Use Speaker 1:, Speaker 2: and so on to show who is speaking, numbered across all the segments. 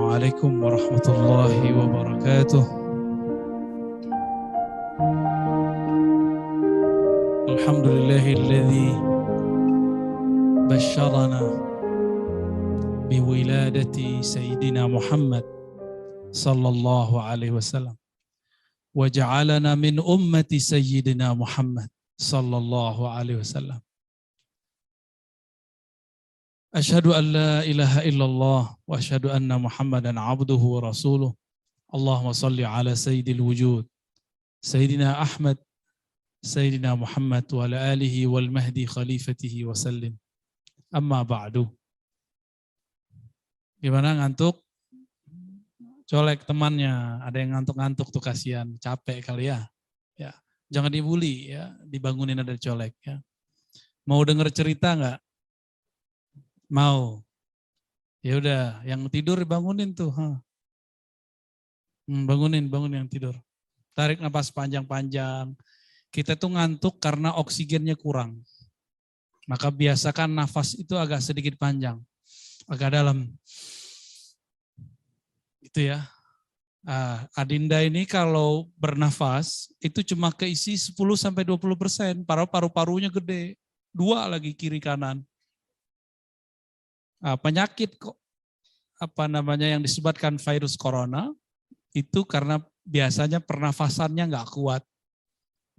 Speaker 1: Assalamualaikum warahmatullahi wabarakatuh. Alhamdulillahilladzi basyarana biwiladati Sayyidina Muhammad sallallahu alaihi wasallam wa ja'alana min ummati Sayyidina Muhammad sallallahu alaihi wasallam. Asyhadu an la ilaha illallah wa asyhadu anna Muhammadan abduhu wa rasuluh. Allahumma salli ala sayyidil wujud Sayyidina Ahmad Sayyidina Muhammad wa ala alihi wal mahdi khalifatihi wa sallim. Amma ba'du. Gimana, ngantuk? Colek temannya, ada yang ngantuk-ngantuk tuh, kasihan, capek kali ya. Ya, jangan dibully ya, dibangunin ada colek ya. Mau denger cerita enggak? Mau. Ya udah, yang tidur bangunin tuh, bangunin yang tidur. Tarik napas panjang-panjang. Kita tuh ngantuk karena oksigennya kurang. Maka biasakan nafas itu agak sedikit panjang, agak dalam. Itu ya. Adinda ini kalau bernafas itu cuma keisi 10-20%, paru-parunya gede. 2 lagi kiri kanan. Penyakit yang disebabkan virus corona itu karena biasanya pernafasannya nggak kuat.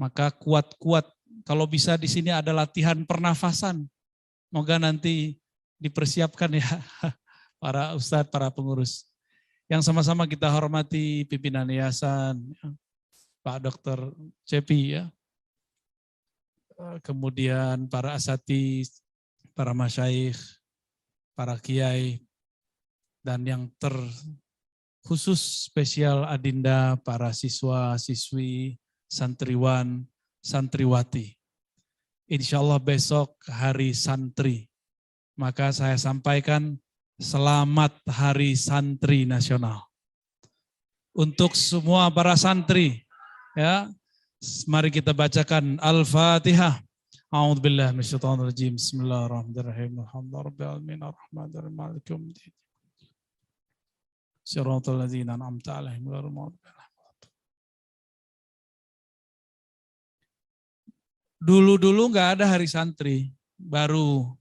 Speaker 1: Maka kuat-kuat. Kalau bisa di sini ada latihan pernafasan. Moga nanti dipersiapkan ya para ustadz, para pengurus. Yang sama-sama kita hormati pimpinan yayasan, Pak Dr. Cepi ya. Kemudian para asatiz, para masyaikh, para kiai, dan yang terkhusus spesial Adinda, para siswa, siswi, santriwan, santriwati. Insya Allah besok hari santri. Maka saya sampaikan selamat hari santri nasional. Untuk semua para santri, ya, mari kita bacakan Al-Fatihah. A'udzubillahi minasyaitonirrajim. Bismillahirrahmanirrahim. Alhamdulillahirabbil alamin arrahmanirrahim maliki yaumiddin. Shiratal ladzina an'amta 'alaihim ghairil maghdubi 'alaihim. Dulu-dulu enggak ada hari santri, baru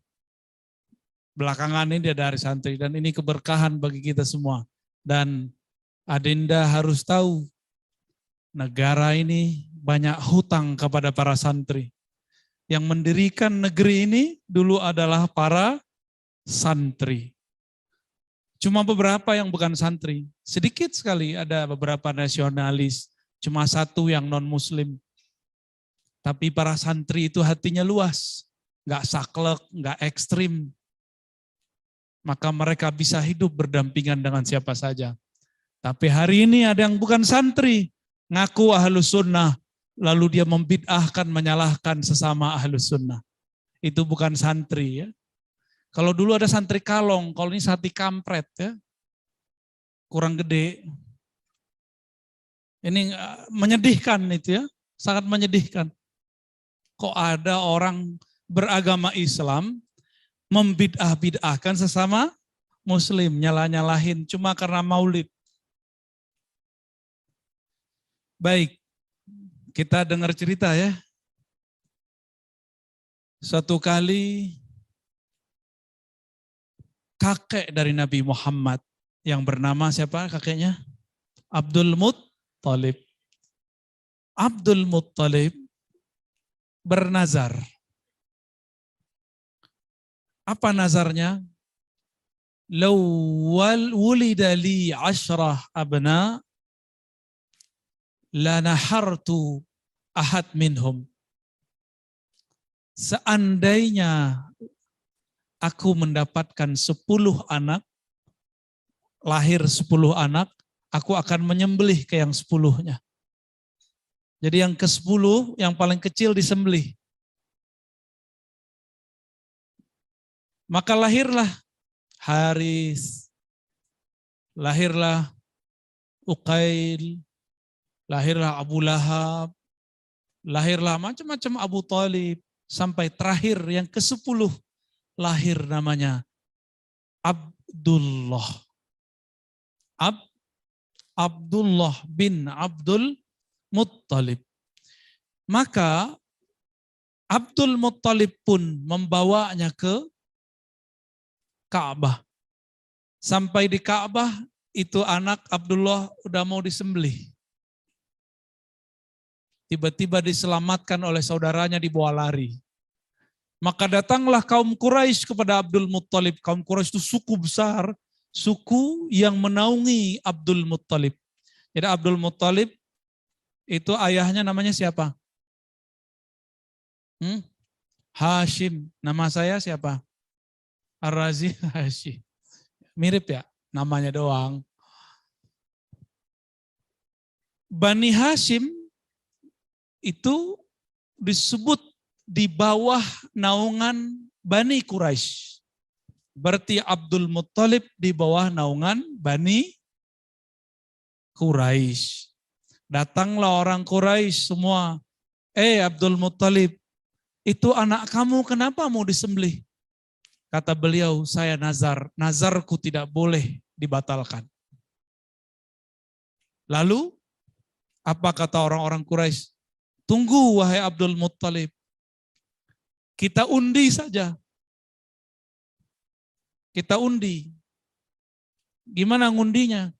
Speaker 1: belakangan ini ada hari santri, dan ini keberkahan bagi kita semua. Dan Adinda harus tahu negara ini banyak hutang kepada para santri. Yang mendirikan negeri ini dulu adalah para santri. Cuma beberapa yang bukan santri. Sedikit sekali ada beberapa nasionalis. Cuma 1 yang non-muslim. Tapi para santri itu hatinya luas. Nggak saklek, nggak ekstrim. Maka mereka bisa hidup berdampingan dengan siapa saja. Tapi hari ini ada yang bukan santri. Ngaku ahlus sunnah. Lalu dia membid'ahkan, menyalahkan sesama ahlus sunnah. Itu bukan santri ya. Kalau dulu ada santri kalong, kalau ini sati kampret ya. Kurang gede. Ini menyedihkan itu ya, sangat menyedihkan. Kok ada orang beragama Islam membid'ah-bid'ahkan sesama muslim, nyalah-nyalahin cuma karena maulid. Baik. Kita dengar cerita ya. Suatu kali kakek dari Nabi Muhammad yang bernama siapa kakeknya? Abdul Muttalib. Abdul Muttalib bernazar. Apa nazarnya? Law wulida li 10 abna la nahartu ahad minhum. Seandainya aku mendapatkan 10 anak, lahir 10 anak, aku akan menyembelih ke yang 10-nya. Jadi yang ke-10, yang paling kecil disembelih. Maka lahirlah Haris, lahirlah Uqail, lahirlah Abu Lahab, lahirlah macam-macam Abu Talib, sampai terakhir yang ke-10 lahir namanya Abdullah. Abdullah bin Abdul Muttalib. Maka Abdul Muttalib pun membawanya ke Ka'bah. Sampai di Ka'bah, itu anak Abdullah udah mau disembelih. Tiba-tiba diselamatkan oleh saudaranya, dibawa lari. Maka datanglah kaum Quraisy kepada Abdul Muttalib. Kaum Quraisy itu suku besar, suku yang menaungi Abdul Muttalib. Jadi Abdul Muttalib itu ayahnya namanya siapa? Hashim. Nama saya siapa? Ar-Razi Hashim. Mirip ya namanya doang. Bani Hashim itu disebut di bawah naungan Bani Quraisy. Berarti Abdul Muttalib di bawah naungan Bani Quraisy. Datanglah orang Quraisy semua. Abdul Muttalib, itu anak kamu kenapa mau disembelih? Kata beliau, saya nazar. Nazarku tidak boleh dibatalkan. Lalu, apa kata orang-orang Quraisy? Tunggu wahai Abdul Muttalib. Kita undi saja. Kita undi. Gimana ngundinya?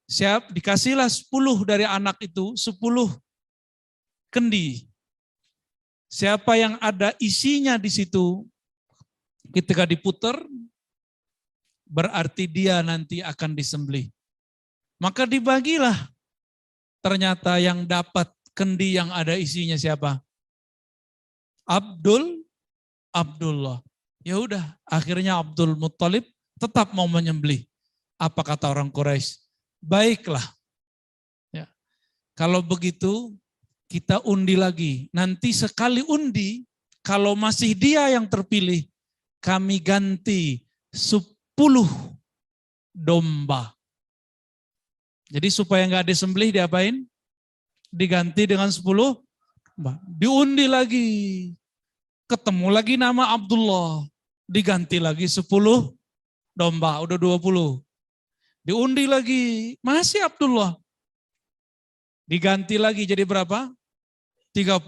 Speaker 1: Siap, dikasihlah 10 dari anak itu, 10 kendi. Siapa yang ada isinya di situ, ketika diputar, berarti dia nanti akan disembelih. Maka dibagilah. Ternyata yang dapat kendi yang ada isinya siapa? Abdullah. Ya udah, akhirnya Abdul Muttalib tetap mau menyembelih. Apa kata orang Quraisy? Baiklah. Ya. Kalau begitu, kita undi lagi. Nanti sekali undi, kalau masih dia yang terpilih, kami ganti 10 domba. Jadi supaya nggak disembelih, diapain? Diganti dengan 10 domba. Diundi lagi. Ketemu lagi nama Abdullah. Diganti lagi 10 domba. Udah 20. Diundi lagi. Masih Abdullah. Diganti lagi jadi berapa? 30.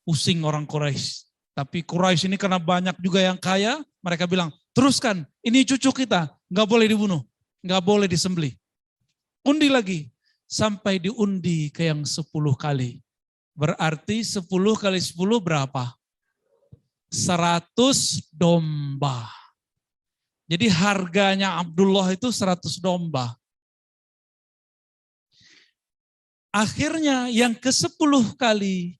Speaker 1: Pusing orang Quraisy. Tapi Quraisy ini karena banyak juga yang kaya, mereka bilang, teruskan, ini cucu kita, nggak boleh dibunuh, nggak boleh disembelih. Undi lagi, sampai diundi ke yang 10 kali. Berarti 10 kali 10 berapa? 100 domba. Jadi harganya Abdullah itu 100 domba. Akhirnya yang ke-10 kali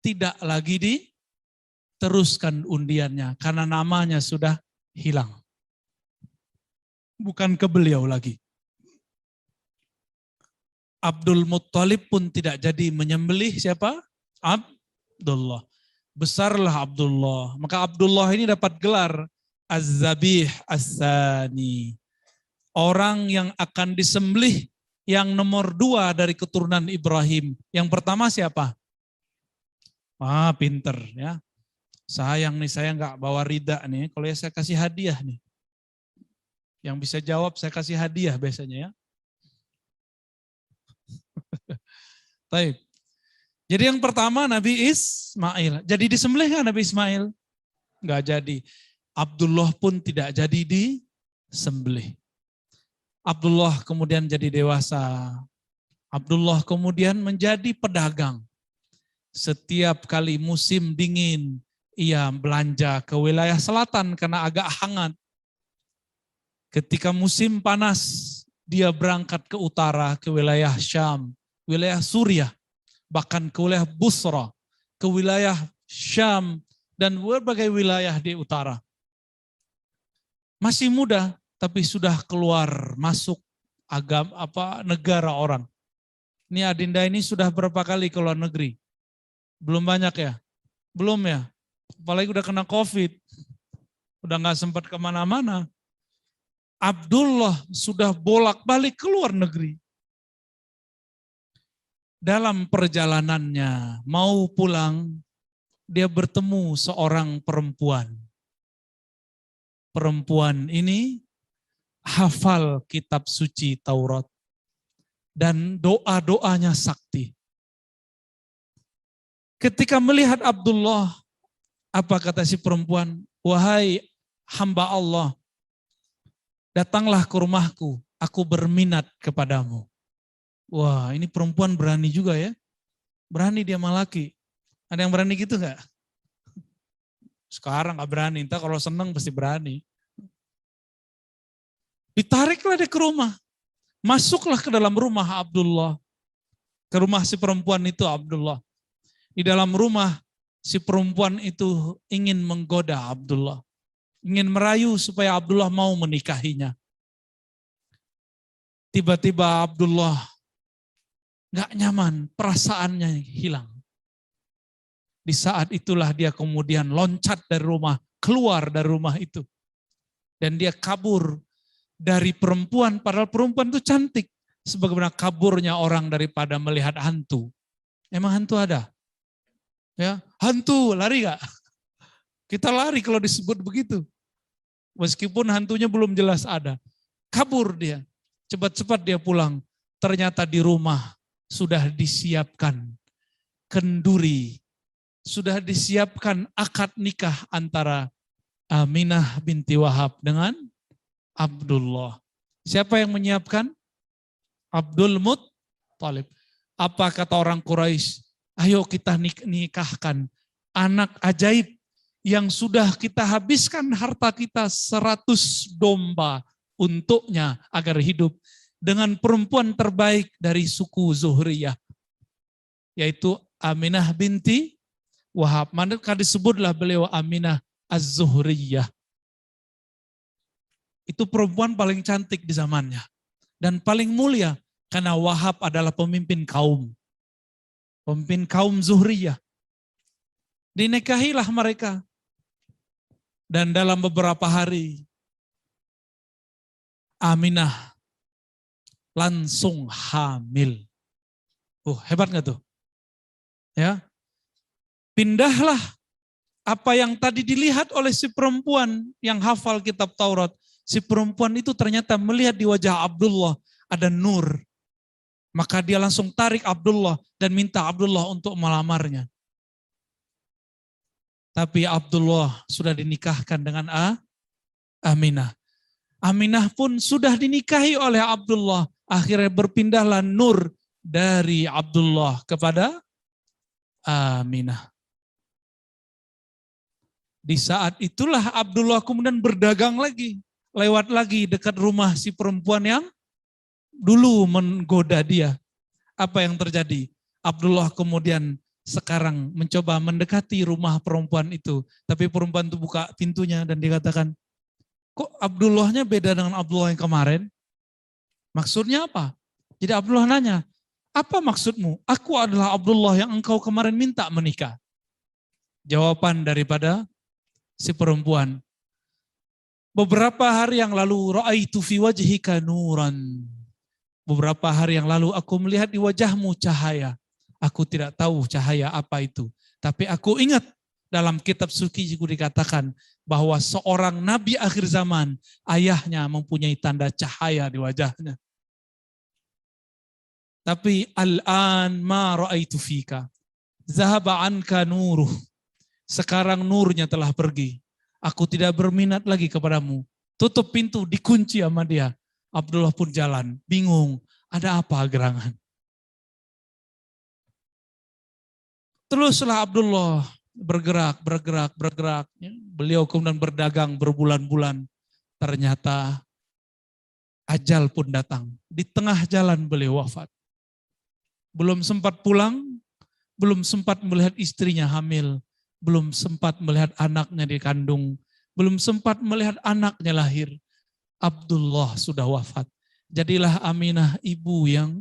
Speaker 1: tidak lagi diteruskan undiannya karena namanya sudah hilang. Bukan ke beliau lagi. Abdul Muttalib pun tidak jadi menyembelih siapa? Abdullah. Besarlah Abdullah. Maka Abdullah ini dapat gelar Az-Zabih As-Sani. Orang yang akan disembelih yang nomor 2 dari keturunan Ibrahim. Yang pertama siapa? Pinter ya. Sayang nih saya nggak bawa rida nih. Kalau ya saya kasih hadiah nih. Yang bisa jawab saya kasih hadiah biasanya ya. Baik. Jadi yang pertama Nabi Ismail. Jadi disembelih nggak Nabi Ismail? Nggak jadi. Abdullah pun tidak jadi disembelih. Abdullah kemudian jadi dewasa. Abdullah kemudian menjadi pedagang. Setiap kali musim dingin, ia belanja ke wilayah selatan karena agak hangat. Ketika musim panas, dia berangkat ke utara, ke wilayah Syam, wilayah Suriah, bahkan ke wilayah Busra, ke wilayah Syam, dan berbagai wilayah di utara. Masih muda, tapi sudah keluar masuk negara orang. Ini Adinda ini sudah berapa kali ke luar negeri? Belum banyak ya? Belum ya? Apalagi udah kena COVID. Udah gak sempat kemana-mana. Abdullah sudah bolak-balik ke luar negeri. Dalam perjalanannya mau pulang, dia bertemu seorang perempuan. Perempuan ini hafal kitab suci Taurat, dan doa-doanya sakti. Ketika melihat Abdullah, apa kata si perempuan? Wahai hamba Allah, datanglah ke rumahku, aku berminat kepadamu. Wah, ini perempuan berani juga ya. Berani dia sama laki. Ada yang berani gitu nggak? Sekarang nggak berani, entah kalau senang pasti berani. Ditariklah dia ke rumah. Masuklah ke dalam rumah Abdullah. Ke rumah si perempuan itu Abdullah. Di dalam rumah si perempuan itu ingin menggoda Abdullah. Ingin merayu supaya Abdullah mau menikahinya. Tiba-tiba Abdullah nggak nyaman, perasaannya hilang. Di saat itulah dia kemudian loncat dari rumah, keluar dari rumah itu. Dan dia kabur dari perempuan, padahal perempuan itu cantik. Sebagaimana kaburnya orang daripada melihat hantu. Emang hantu ada? Ya, hantu, lari gak? Kita lari kalau disebut begitu. Meskipun hantunya belum jelas ada. Kabur dia, cepat-cepat dia pulang. Ternyata di rumah sudah disiapkan kenduri, sudah disiapkan akad nikah antara Aminah binti Wahab dengan Abdullah. Siapa yang menyiapkan? Abdul Muttalib. Apa kata orang Quraisy? Ayo kita nikahkan anak ajaib yang sudah kita habiskan harta kita 100 domba untuknya agar hidup dengan perempuan terbaik dari suku Zuhriyah, yaitu Aminah binti Wahab. Maka disebutlah beliau Aminah Az-Zuhriyah. Itu perempuan paling cantik di zamannya. Dan paling mulia karena Wahab adalah pemimpin kaum. Pemimpin kaum Zuhriyah. Dinikahilah mereka. Dan dalam beberapa hari Aminah langsung hamil. Hebat gak tuh? Ya. Pindahlah apa yang tadi dilihat oleh si perempuan yang hafal kitab Taurat. Si perempuan itu ternyata melihat di wajah Abdullah ada nur. Maka dia langsung tarik Abdullah dan minta Abdullah untuk melamarnya. Tapi Abdullah sudah dinikahkan dengan Aminah. Aminah pun sudah dinikahi oleh Abdullah. Akhirnya berpindahlah nur dari Abdullah kepada Aminah. Di saat itulah Abdullah kemudian berdagang lagi. Lewat lagi dekat rumah si perempuan yang dulu menggoda dia. Apa yang terjadi? Abdullah kemudian sekarang mencoba mendekati rumah perempuan itu. Tapi perempuan itu buka pintunya dan dikatakan, kok Abdullahnya beda dengan Abdullah yang kemarin? Maksudnya apa? Jadi Abdullah nanya, apa maksudmu? Aku adalah Abdullah yang engkau kemarin minta menikah. Jawaban daripada si perempuan, beberapa hari yang lalu ra'aitu fi wajhika nuran. Beberapa hari yang lalu aku melihat di wajahmu cahaya. Aku tidak tahu cahaya apa itu. Tapi aku ingat dalam kitab suci juga dikatakan bahwa seorang nabi akhir zaman, ayahnya mempunyai tanda cahaya di wajahnya. Tapi al-an ma ra'aitu fika. Zahaba anka nuruh. Sekarang nurnya telah pergi. Aku tidak berminat lagi kepadamu. Tutup pintu, dikunci sama dia. Abdullah pun jalan, bingung. Ada apa gerangan? Teruslah Abdullah bergerak. Beliau kemudian berdagang berbulan-bulan. Ternyata ajal pun datang. Di tengah jalan beliau wafat. Belum sempat pulang, belum sempat melihat istrinya hamil. Belum sempat melihat anaknya dikandung, belum sempat melihat anaknya lahir. Abdullah sudah wafat. Jadilah Aminah ibu yang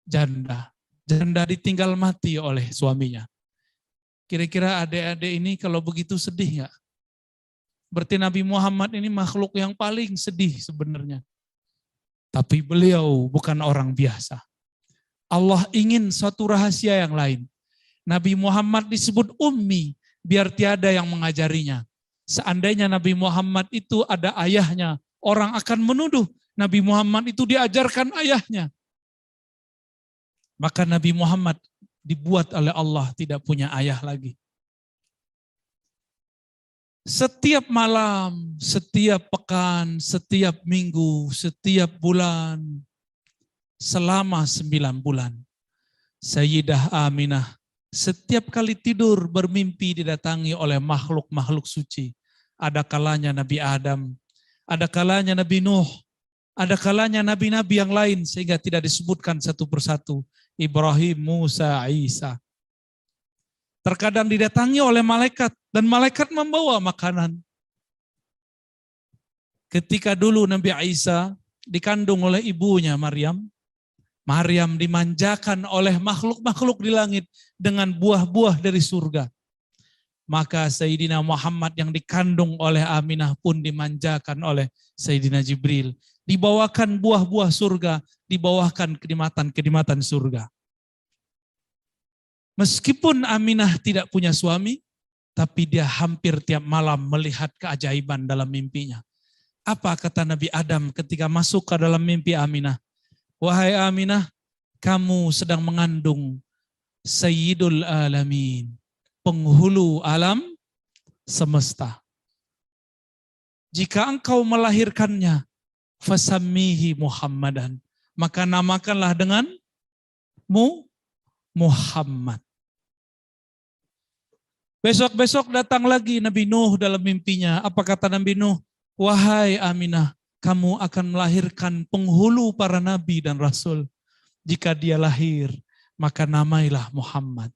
Speaker 1: janda. Janda ditinggal mati oleh suaminya. Kira-kira adik-adik ini kalau begitu sedih nggak? Berarti Nabi Muhammad ini makhluk yang paling sedih sebenarnya. Tapi beliau bukan orang biasa. Allah ingin suatu rahasia yang lain. Nabi Muhammad disebut ummi, biar tiada yang mengajarinya. Seandainya Nabi Muhammad itu ada ayahnya, orang akan menuduh Nabi Muhammad itu diajarkan ayahnya. Maka Nabi Muhammad dibuat oleh Allah tidak punya ayah lagi. Setiap malam, setiap pekan, setiap minggu, setiap bulan, selama 9 bulan, Sayyidah Aminah setiap kali tidur bermimpi didatangi oleh makhluk-makhluk suci. Ada kalanya Nabi Adam, ada kalanya Nabi Nuh, ada kalanya nabi-nabi yang lain sehingga tidak disebutkan satu persatu. Ibrahim, Musa, Isa. Terkadang didatangi oleh malaikat dan malaikat membawa makanan. Ketika dulu Nabi Isa dikandung oleh ibunya Maryam, Maryam dimanjakan oleh makhluk-makhluk di langit dengan buah-buah dari surga. Maka Sayyidina Muhammad yang dikandung oleh Aminah pun dimanjakan oleh Sayyidina Jibril. Dibawakan buah-buah surga, dibawakan kenikmatan-kenikmatan surga. Meskipun Aminah tidak punya suami, tapi dia hampir tiap malam melihat keajaiban dalam mimpinya. Apa kata Nabi Adam ketika masuk ke dalam mimpi Aminah? Wahai Aminah, kamu sedang mengandung Sayyidul Alamin, penghulu alam semesta. Jika engkau melahirkannya, fasammihi Muhammadan, maka namakanlah dengan Muhammad. Besok-besok datang lagi Nabi Nuh dalam mimpinya. Apa kata Nabi Nuh? Wahai Aminah, kamu akan melahirkan penghulu para nabi dan rasul. Jika dia lahir, maka namailah Muhammad.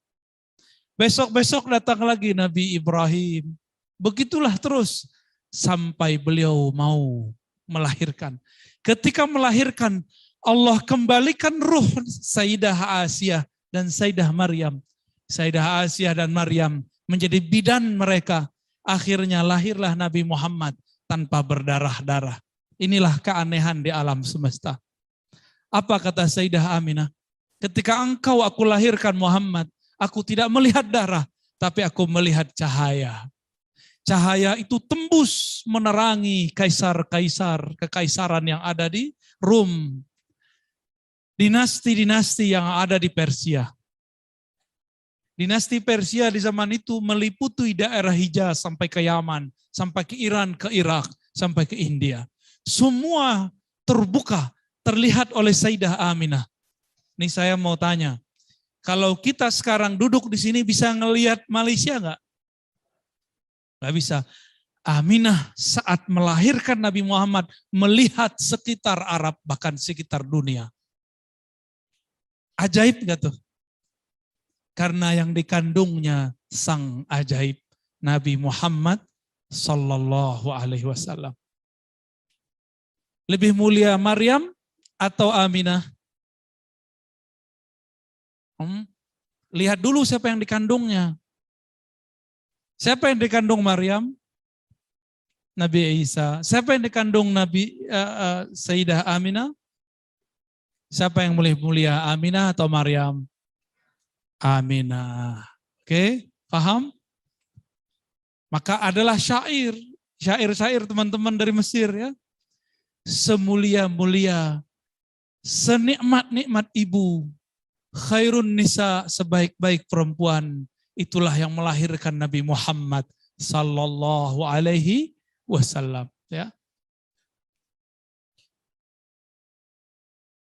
Speaker 1: Besok-besok datang lagi Nabi Ibrahim. Begitulah terus sampai beliau mau melahirkan. Ketika melahirkan, Allah kembalikan ruh Sayyidah Asiyah dan Sayyidah Maryam. Sayyidah Asiyah dan Maryam menjadi bidan mereka. Akhirnya lahirlah Nabi Muhammad tanpa berdarah-darah. Inilah keanehan di alam semesta. Apa kata Sayyidah Aminah? Ketika engkau aku lahirkan Muhammad, aku tidak melihat darah, tapi aku melihat cahaya. Cahaya itu tembus menerangi kaisar-kaisar, kekaisaran yang ada di Rum. Dinasti-dinasti yang ada di Persia. Dinasti Persia di zaman itu meliputi daerah Hijaz sampai ke Yaman, sampai ke Iran, ke Irak, sampai ke India. Semua terbuka, terlihat oleh Sayyidah Aminah. Ini saya mau tanya, kalau kita sekarang duduk di sini bisa ngelihat Malaysia nggak? Nggak bisa. Aminah saat melahirkan Nabi Muhammad melihat sekitar Arab, bahkan sekitar dunia. Ajaib nggak tuh? Karena yang dikandungnya sang ajaib, Nabi Muhammad Sallallahu Alaihi Wasallam. Lebih mulia Maryam atau Aminah? Lihat dulu siapa yang dikandungnya. Siapa yang dikandung Maryam? Nabi Isa. Siapa yang dikandung Nabi Sayyidah Aminah? Siapa yang mulia Aminah atau Maryam? Aminah. Oke, paham? Maka adalah syair teman-teman dari Mesir ya. Semulia-mulia, senikmat-nikmat ibu, khairun nisa, sebaik-baik perempuan, itulah yang melahirkan Nabi Muhammad Sallallahu Alaihi Wasallam. Ya.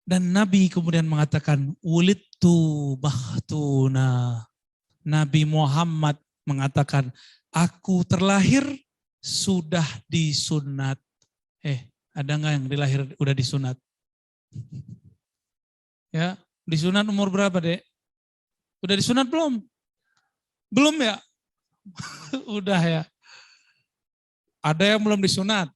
Speaker 1: Dan Nabi kemudian mengatakan, wulidtu makhtuna. Nabi Muhammad mengatakan, aku terlahir sudah disunat. Ada nggak yang dilahir udah disunat? Ya, disunat umur berapa, Dek? Udah disunat belum? Belum ya? Udah ya. Ada yang belum disunat?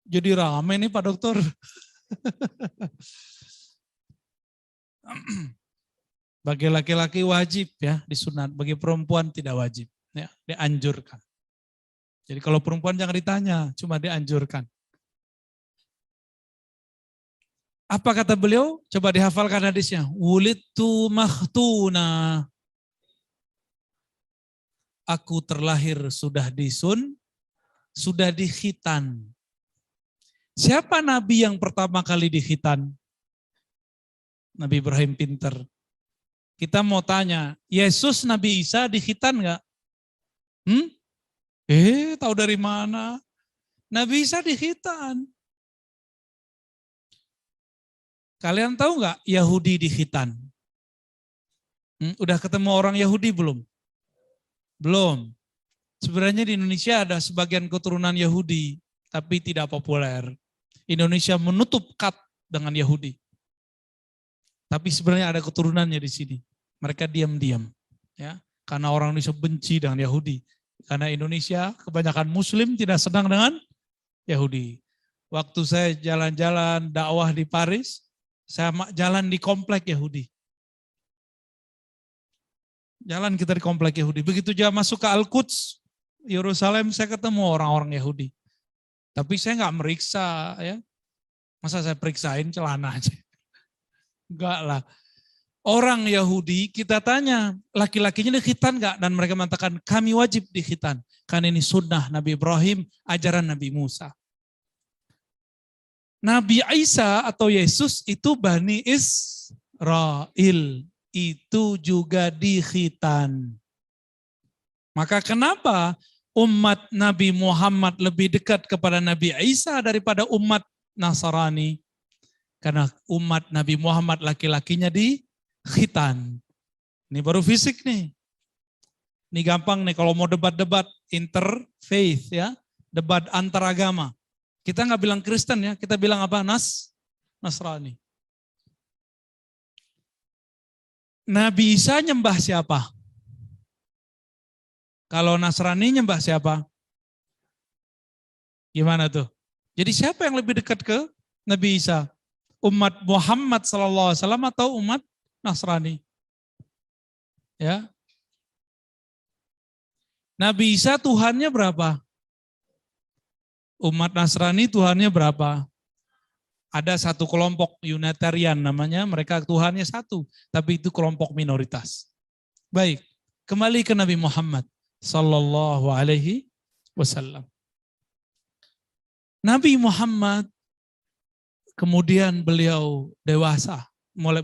Speaker 1: Jadi rame nih Pak Dokter. Bagi laki-laki wajib ya disunat, bagi perempuan tidak wajib. Ya, dianjurkan. Jadi kalau perempuan jangan ditanya, cuma dianjurkan. Apa kata beliau? Coba dihafalkan hadisnya. Wulidtu makhtuna. aku terlahir sudah sudah dikhitan. Siapa nabi yang pertama kali dikhitan? Nabi Ibrahim pinter. Kita mau tanya, Yesus Nabi Isa dikhitan nggak? Tahu dari mana? Nabi Isa dikhitan. Kalian tahu nggak Yahudi dikhitan? Udah ketemu orang Yahudi belum? Belum. Sebenarnya di Indonesia ada sebagian keturunan Yahudi, tapi tidak populer. Indonesia menutup kat dengan Yahudi. Tapi sebenarnya ada keturunannya di sini. Mereka diam-diam, ya, karena orang Indonesia benci dengan Yahudi. Karena Indonesia kebanyakan Muslim tidak senang dengan Yahudi. Waktu saya jalan-jalan dakwah di Paris, saya jalan di komplek Yahudi. Jalan kita di komplek Yahudi. Begitu dia masuk ke Al-Quds, Yerusalem, saya ketemu orang-orang Yahudi. Tapi saya nggak meriksa, ya. Masa saya periksain celana aja? Enggak lah. Orang Yahudi kita tanya, laki-lakinya dikhitan nggak? Dan mereka mengatakan kami wajib dikhitan. Karena ini sunnah Nabi Ibrahim, ajaran Nabi Musa. Nabi Isa atau Yesus itu Bani Israel. Itu juga dikhitan. Maka kenapa umat Nabi Muhammad lebih dekat kepada Nabi Isa daripada umat Nasrani? Karena umat Nabi Muhammad laki-lakinya dikhitan. Ini baru fisik nih. Ini gampang nih kalau mau debat-debat interfaith, ya, debat antaragama. Kita nggak bilang Kristen, ya, kita bilang apa? Nasrani. Nabi Isa nyembah siapa? Kalau Nasrani nyembah siapa? Gimana tuh? Jadi siapa yang lebih dekat ke Nabi Isa? Umat Muhammad SAW atau umat Nasrani? Ya. Nabi Isa Tuhannya berapa? Umat Nasrani Tuhannya berapa? Ada satu kelompok Unitarian namanya, mereka Tuhannya satu, tapi itu kelompok minoritas. Baik, kembali ke Nabi Muhammad sallallahu alaihi wasallam. Nabi Muhammad kemudian beliau dewasa, mulai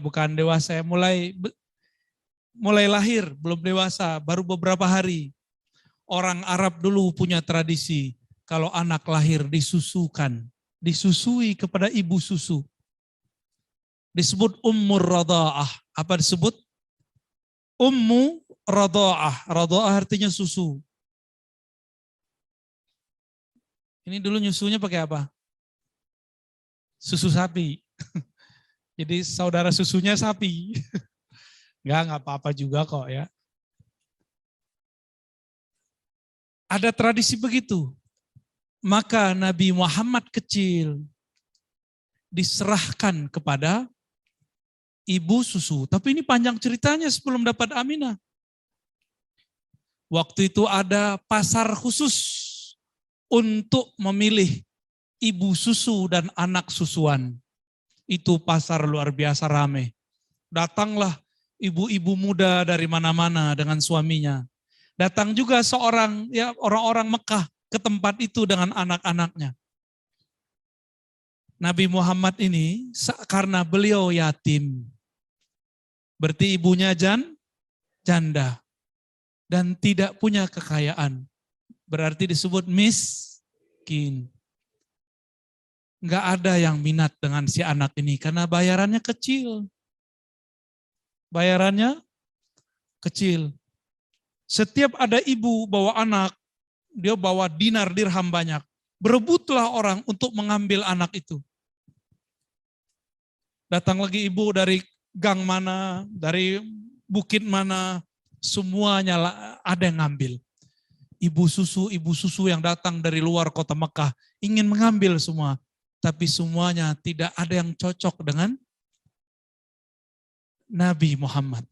Speaker 1: lahir, belum dewasa, baru beberapa hari. Orang Arab dulu punya tradisi, kalau anak lahir disusui kepada ibu susu. Disebut ummur radha'ah. Apa disebut? Ummu radha'ah. Radha'ah artinya susu. Ini dulu nyusunya pakai apa? Susu sapi. Jadi saudara susunya sapi. Enggak apa-apa juga kok, ya. Ada tradisi begitu. Maka Nabi Muhammad kecil diserahkan kepada ibu susu. Tapi ini panjang ceritanya sebelum dapat Aminah. Waktu itu ada pasar khusus untuk memilih ibu susu dan anak susuan. Itu pasar luar biasa ramai. Datanglah ibu-ibu muda dari mana-mana dengan suaminya. Datang juga orang-orang Mekah ke tempat itu dengan anak-anaknya. Nabi Muhammad ini karena beliau yatim, berarti ibunya janda dan tidak punya kekayaan, berarti disebut miskin. Enggak ada yang minat dengan si anak ini karena bayarannya kecil. Bayarannya kecil. Setiap ada ibu bawa anak, dia bawa dinar dirham banyak. Berebutlah orang untuk mengambil anak itu. Datang lagi ibu dari gang mana, dari bukit mana, semuanya ada yang ngambil. Ibu susu yang datang dari luar kota Mekah ingin mengambil semua. Tapi semuanya tidak ada yang cocok dengan Nabi Muhammad.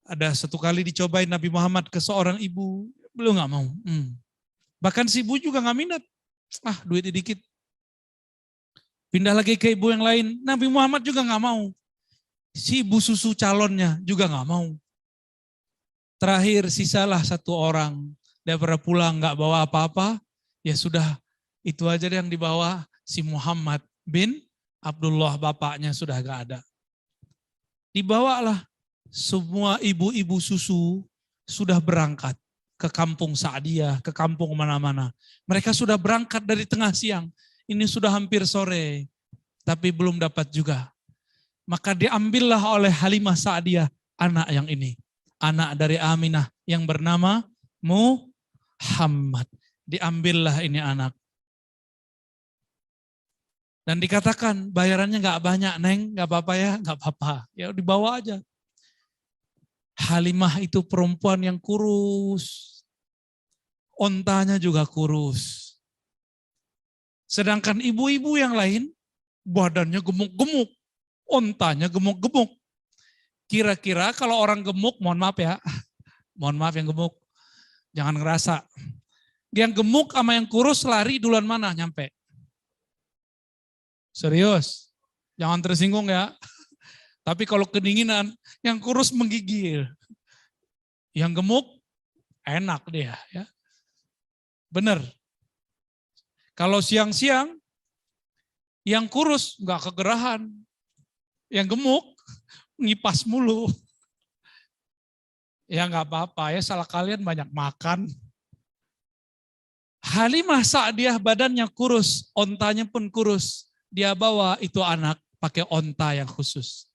Speaker 1: Ada satu kali dicobain Nabi Muhammad ke seorang ibu, beliau nggak mau. Bahkan si ibu juga nggak minat. Duitnya dikit. Pindah lagi ke ibu yang lain, Nabi Muhammad juga nggak mau. Si ibu susu calonnya juga nggak mau. Terakhir sisalah satu orang. Daripada pulang nggak bawa apa-apa, ya sudah itu aja yang dibawa si Muhammad bin Abdullah, bapaknya sudah nggak ada. Dibawalah semua ibu-ibu susu sudah berangkat ke kampung Sa'diyah, ke kampung mana-mana. Mereka sudah berangkat dari tengah siang. Ini sudah hampir sore, tapi belum dapat juga. Maka diambillah oleh Halimah Sa'diyah anak yang ini. Anak dari Aminah yang bernama Muhammad. Diambillah ini anak. Dan dikatakan bayarannya nggak banyak, Neng, nggak apa-apa ya, nggak apa-apa. Ya dibawa aja. Halimah itu perempuan yang kurus. Ontanya juga kurus. Sedangkan ibu-ibu yang lain, badannya gemuk-gemuk. Ontanya gemuk-gemuk. Kira-kira kalau orang gemuk, mohon maaf ya. Mohon maaf yang gemuk. Jangan ngerasa. Yang gemuk sama yang kurus lari duluan mana nyampe? Serius. Jangan tersinggung ya. Tapi kalau kedinginan, yang kurus menggigil. Yang gemuk, enak dia. Ya. Bener. Kalau siang-siang, yang kurus nggak kegerahan. Yang gemuk, ngipas mulu. Ya nggak apa-apa ya, salah kalian banyak makan. Halimah Sa'diyah badannya kurus, ontanya pun kurus. Dia bawa itu anak pakai onta yang khusus.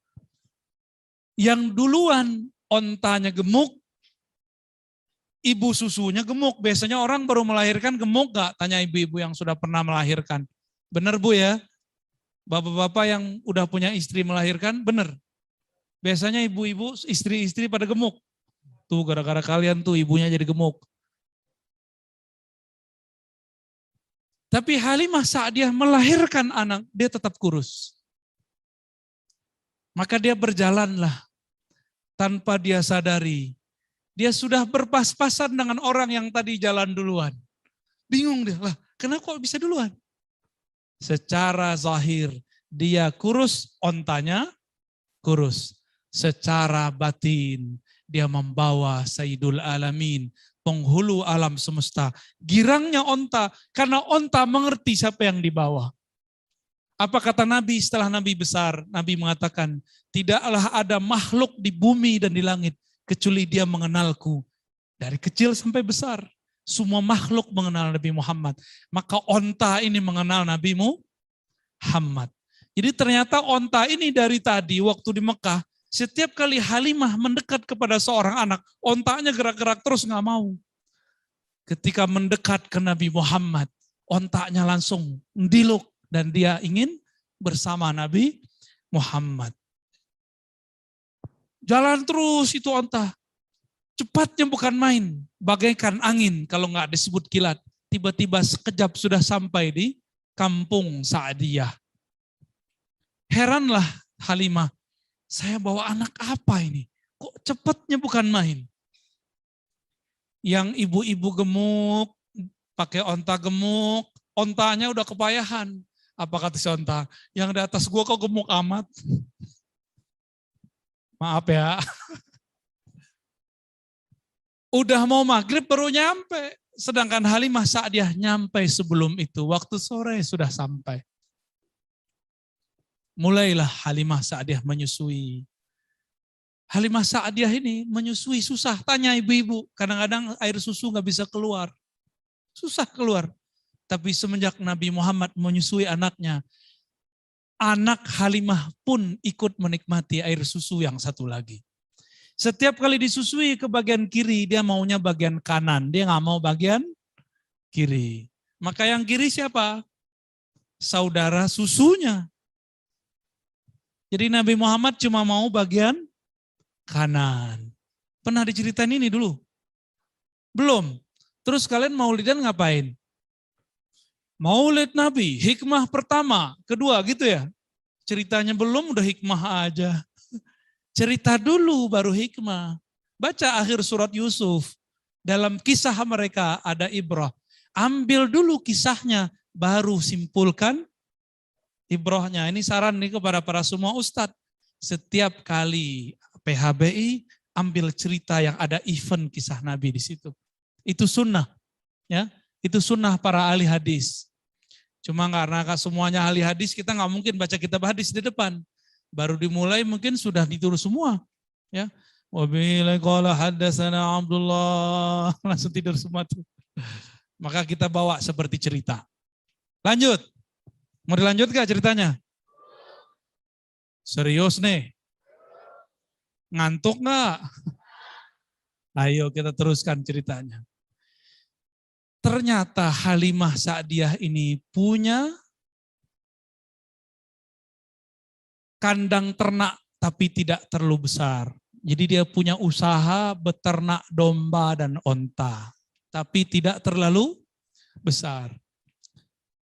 Speaker 1: Yang duluan ontanya gemuk, ibu susunya gemuk. Biasanya orang baru melahirkan gemuk gak? Tanya ibu-ibu yang sudah pernah melahirkan. Benar Bu ya? Bapak-bapak yang udah punya istri melahirkan, benar. Biasanya ibu-ibu, istri-istri pada gemuk. Tuh gara-gara kalian tuh ibunya jadi gemuk. Tapi Halimah Sa'diyah melahirkan anak, dia tetap kurus. Maka dia berjalanlah tanpa dia sadari. Dia sudah berpas-pasan dengan orang yang tadi jalan duluan. Bingung dia, lah kenapa kok bisa duluan? Secara zahir dia kurus, ontanya kurus. Secara batin dia membawa Sayyidul Alamin, penghulu alam semesta. Girangnya onta, karena onta mengerti siapa yang dibawa. Apa kata Nabi setelah Nabi besar? Nabi mengatakan, tidaklah ada makhluk di bumi dan di langit, kecuali dia mengenalku. Dari kecil sampai besar, semua makhluk mengenal Nabi Muhammad. Maka onta ini mengenal Nabi Muhammad. Jadi ternyata onta ini dari tadi waktu di Mekah, setiap kali Halimah mendekat kepada seorang anak, ontanya gerak-gerak terus nggak mau. Ketika mendekat ke Nabi Muhammad, ontanya langsung mendiluk dan dia ingin bersama Nabi Muhammad. Jalan terus itu onta. Cepatnya bukan main, bagaikan angin kalau nggak disebut kilat. Tiba-tiba sekejap sudah sampai di kampung Sa'diyah. Heranlah Halimah, saya bawa anak apa ini? Kok cepatnya bukan main? Yang ibu-ibu gemuk, pakai onta gemuk, ontanya udah kepayahan. Apa kata si onta? Yang di atas gua kok gemuk amat? Maaf ya. Udah mau maghrib baru nyampe. Sedangkan Halimah Sa'diyah nyampe sebelum itu. Waktu sore sudah sampai. Mulailah Halimah Sa'diyah menyusui. Halimah Sa'diyah ini menyusui susah. Tanya ibu-ibu, kadang-kadang air susu nggak bisa keluar. Susah keluar. Tapi semenjak Nabi Muhammad menyusui anaknya, anak Halimah pun ikut menikmati air susu yang satu lagi. Setiap kali disusui ke bagian kiri, dia maunya bagian kanan. Dia nggak mau bagian kiri. Maka yang kiri siapa? Saudara susunya. Jadi Nabi Muhammad cuma mau bagian kanan. Pernah diceritain ini dulu? Belum. Terus kalian maulidan ngapain? Maulid Nabi, hikmah pertama, kedua gitu ya. Ceritanya belum udah hikmah aja. Cerita dulu baru hikmah. Baca akhir surat Yusuf. Dalam kisah mereka ada ibrah. Ambil dulu kisahnya, baru simpulkan ibrahnya. Ini saran nih kepada para semua ustadz. Setiap kali PHBI ambil cerita yang ada event kisah Nabi di situ. Itu sunnah, ya. Itu sunnah para ahli hadis. Cuma karena semuanya ahli hadis, kita nggak mungkin baca kitab hadis di depan. Baru dimulai mungkin sudah ditulis semua, ya. Wabillahi qala haddatsana Abdullah, langsung tidur semua tuh. Maka kita bawa seperti cerita. Lanjut. Mau dilanjut gak ceritanya? Serius nih? Ngantuk gak? Ayo kita teruskan ceritanya. Ternyata Halimah Sa'diyah ini punya kandang ternak tapi tidak terlalu besar. Jadi dia punya usaha beternak domba dan onta, tapi tidak terlalu besar.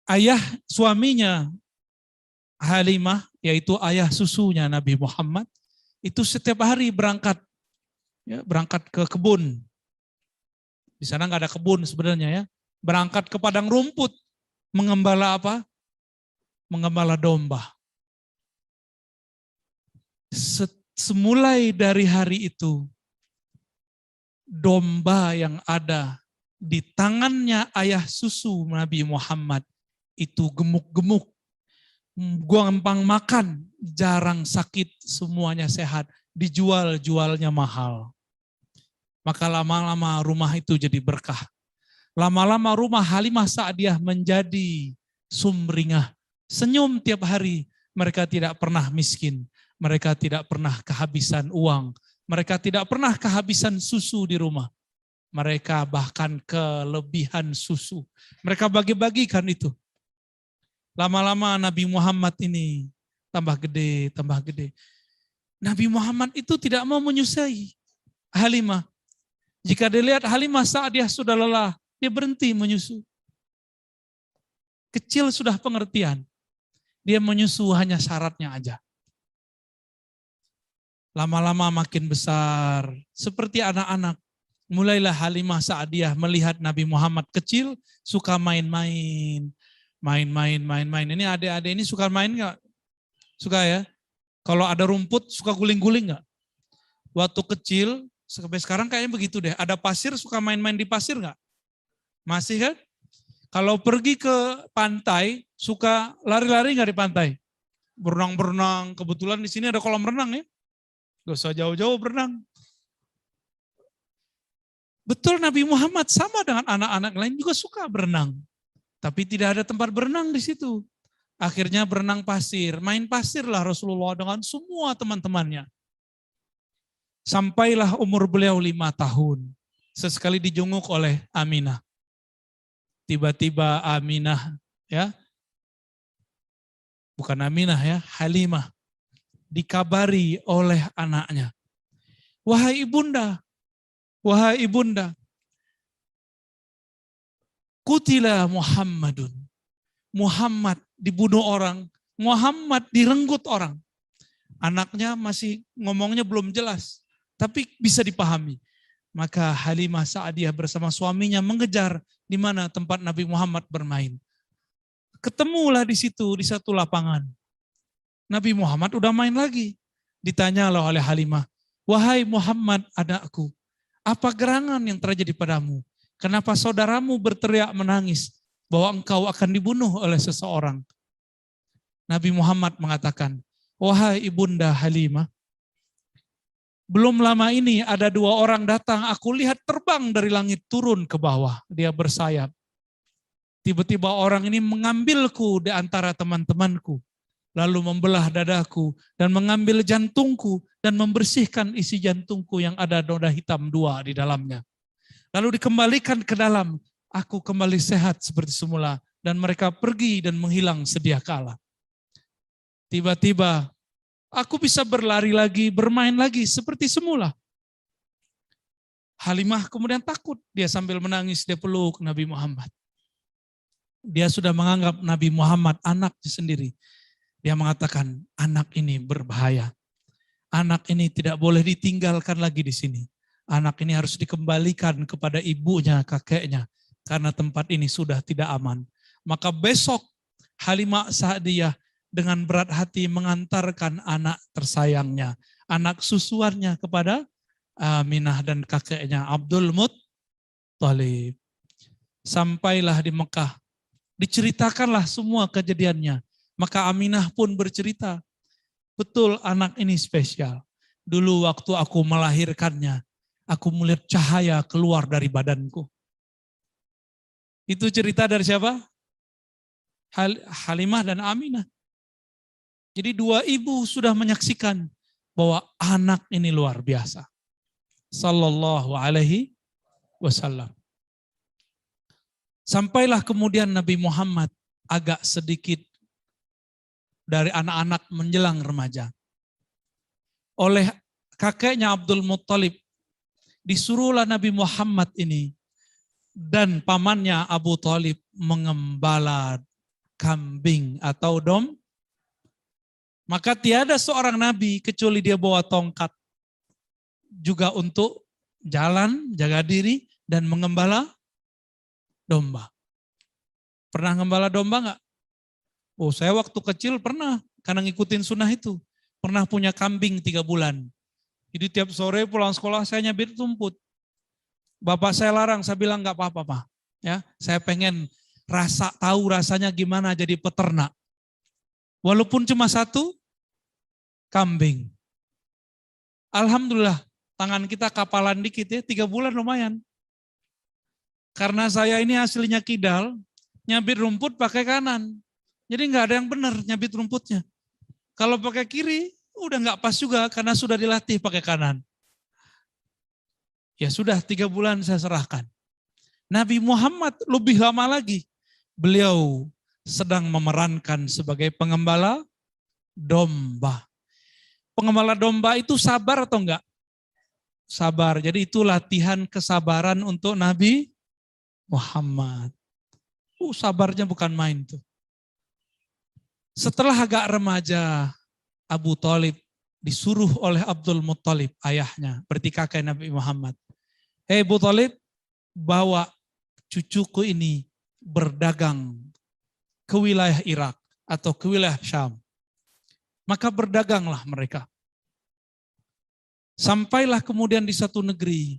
Speaker 1: Ayah suaminya Halimah, yaitu ayah susunya Nabi Muhammad, itu setiap hari berangkat, ya, berangkat ke kebun. Di sana nggak ada kebun sebenarnya, ya. Berangkat ke padang rumput, mengembala apa? Mengembala domba. Semulai dari hari itu, domba yang ada di tangannya ayah susu Nabi Muhammad itu gemuk-gemuk, gampang makan, jarang sakit, semuanya sehat, dijual-jualnya mahal. Maka lama-lama rumah itu jadi berkah. Lama-lama rumah Halimah Sa'diyah menjadi sumringah. Senyum tiap hari, mereka tidak pernah miskin. Mereka tidak pernah kehabisan uang. Mereka tidak pernah kehabisan susu di rumah. Mereka bahkan kelebihan susu. Mereka bagi-bagikan itu. Lama-lama Nabi Muhammad ini tambah gede, tambah gede. Nabi Muhammad itu tidak mau menyusui Halimah. Jika dilihat Halimah Sa'diyah sudah lelah, dia berhenti menyusu. Kecil sudah pengertian. Dia menyusu hanya syaratnya aja. Lama-lama makin besar, seperti anak-anak. Mulailah Halimah Sa'diyah melihat Nabi Muhammad kecil, suka main-main. Main-main. Ini adik-adik ini suka main nggak? Suka ya? Kalau ada rumput, suka guling-guling nggak? Waktu kecil, sampai sekarang kayaknya begitu deh. Ada pasir, suka main-main di pasir nggak? Masih kan? Kalau pergi ke pantai, suka lari-lari nggak di pantai? Berenang-berenang. Kebetulan di sini ada kolam renang ya. Gak usah jauh-jauh berenang. Betul, Nabi Muhammad sama dengan anak-anak lain juga suka berenang. Tapi tidak ada tempat berenang di situ. Akhirnya berenang pasir. Main pasir lah Rasulullah dengan semua teman-temannya. Sampailah umur beliau 5 tahun. Sesekali dijenguk oleh Aminah. Tiba-tiba Aminah, ya, bukan Aminah ya, Halimah, dikabari oleh anaknya. Wahai ibunda, kutila Muhammadun. Muhammad dibunuh orang, Muhammad direnggut orang. Anaknya masih ngomongnya belum jelas, tapi bisa dipahami. Maka Halimah Sa'diyah bersama suaminya mengejar di mana tempat Nabi Muhammad bermain. Ketemulah di situ, di satu lapangan. Nabi Muhammad udah main lagi. Ditanyalah oleh Halimah, wahai Muhammad anakku, apa gerangan yang terjadi padamu? Kenapa saudaramu berteriak menangis bahwa engkau akan dibunuh oleh seseorang? Nabi Muhammad mengatakan, wahai ibunda Halimah, belum lama ini ada 2 orang datang, aku lihat terbang dari langit turun ke bawah, dia bersayap. Tiba-tiba orang ini mengambilku di antara teman-temanku, lalu membelah dadaku dan mengambil jantungku dan membersihkan isi jantungku yang ada noda hitam 2 di dalamnya. Lalu dikembalikan ke dalam, aku kembali sehat seperti semula dan mereka pergi dan menghilang sedia kala. Tiba-tiba aku bisa berlari lagi, bermain lagi seperti semula. Halimah kemudian takut, dia sambil menangis, dia peluk Nabi Muhammad. Dia sudah menganggap Nabi Muhammad anaknya sendiri. Dia mengatakan, anak ini berbahaya. Anak ini tidak boleh ditinggalkan lagi di sini. Anak ini harus dikembalikan kepada ibunya, kakeknya. Karena tempat ini sudah tidak aman. Maka besok Halimah Sa'diyah dengan berat hati mengantarkan anak tersayangnya, anak susuannya kepada Aminah dan kakeknya Abdul Muttalib. Sampailah di Mekah, diceritakanlah semua kejadiannya. Maka Aminah pun bercerita, betul anak ini spesial. Dulu waktu aku melahirkannya, aku melihat cahaya keluar dari badanku. Itu cerita dari siapa? Halimah dan Aminah. Jadi dua ibu sudah menyaksikan bahwa anak ini luar biasa. Sallallahu alaihi wasallam. Sampailah kemudian Nabi Muhammad agak sedikit dari anak-anak menjelang remaja. Oleh kakeknya Abdul Muttalib, disuruhlah Nabi Muhammad ini dan pamannya Abu Thalib mengembala kambing atau Maka tiada seorang nabi kecuali dia bawa tongkat juga untuk jalan, jaga diri, dan mengembala domba. Pernah ngembala domba nggak? Oh, saya waktu kecil pernah, karena ngikutin sunnah itu. Pernah punya kambing 3 bulan. Jadi tiap sore pulang sekolah saya nyabit rumput. Bapak saya larang, saya bilang nggak apa-apa, Pak. Ya, saya pengen tahu rasanya gimana jadi peternak. Walaupun cuma 1 kambing. Alhamdulillah, tangan kita kapalan dikit ya, 3 bulan lumayan. Karena saya ini aslinya kidal, nyabit rumput pakai kanan. Jadi nggak ada yang benar nyabit rumputnya. Kalau pakai kiri, udah nggak pas juga karena sudah dilatih pakai kanan. Ya sudah 3 bulan saya serahkan. Nabi Muhammad lebih lama lagi. Beliau sedang memerankan sebagai pengembala domba. Pengembala domba itu sabar atau enggak? Sabar. Jadi itu latihan kesabaran untuk Nabi Muhammad. Sabarnya bukan main tuh. Setelah agak remaja, Abu Thalib disuruh oleh Abdul Muttalib, ayahnya, berarti kakek Nabi Muhammad. Hei Abu Thalib, bawa cucuku ini berdagang ke wilayah Irak atau ke wilayah Syam. Maka berdaganglah mereka. Sampailah kemudian di satu negeri.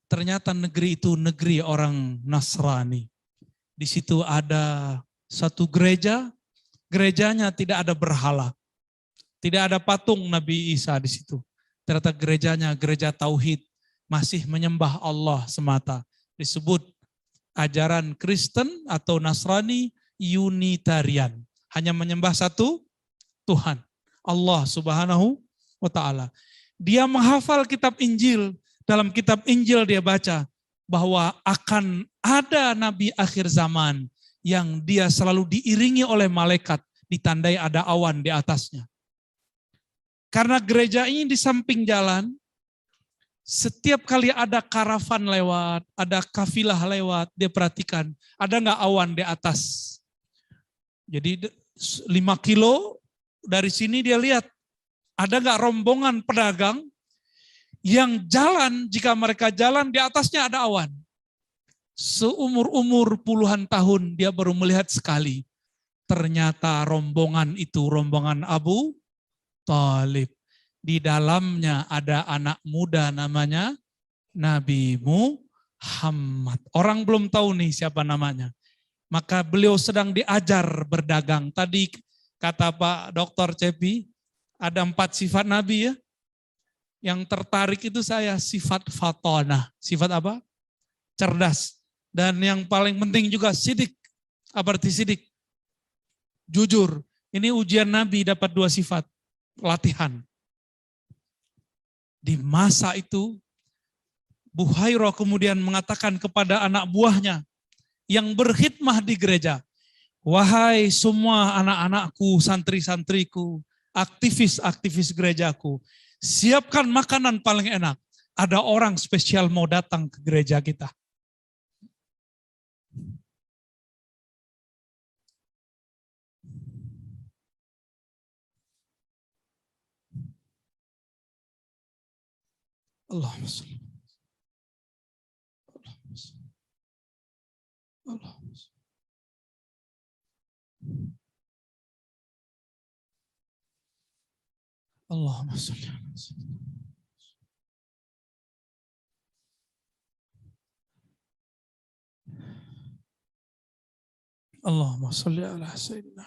Speaker 1: Ternyata negeri itu negeri orang Nasrani. Di situ ada satu gereja, gerejanya tidak ada berhala. Tidak ada patung Nabi Isa di situ. Ternyata gerejanya gereja tauhid, masih menyembah Allah semata. Disebut ajaran Kristen atau Nasrani Unitarian. Hanya menyembah satu Tuhan, Allah Subhanahu wa taala. Dia menghafal kitab Injil. Dalam kitab Injil dia baca bahwa akan ada nabi akhir zaman yang dia selalu diiringi oleh malaikat, ditandai ada awan di atasnya. Karena gereja ini di samping jalan, setiap kali ada karavan lewat, ada kafilah lewat, dia perhatikan, ada nggak awan di atas. Jadi 5 kilo dari sini dia lihat, ada nggak rombongan pedagang yang jalan, jika mereka jalan di atasnya ada awan. Seumur-umur puluhan tahun dia baru melihat sekali. Ternyata rombongan itu rombongan Abu Thalib. Di dalamnya ada anak muda namanya Nabi Muhammad. Orang belum tahu nih siapa namanya. Maka beliau sedang diajar berdagang. Tadi kata Pak Dr. Cepi, ada 4 sifat Nabi ya. Yang tertarik itu saya sifat fatonah. Sifat apa? Cerdas. Dan yang paling penting juga sidik. Apa arti sidik? Jujur. Ini ujian Nabi dapat 2 sifat. Latihan. Di masa itu, Buhairah kemudian mengatakan kepada anak buahnya yang berkhidmah di gereja, wahai semua anak-anakku, santri-santriku, aktivis-aktivis gerejaku, siapkan makanan paling enak. Ada orang spesial mau datang ke gereja kita. Allahumma sholli. Allahumma sholli. Allahumma sholli ala sayyidina.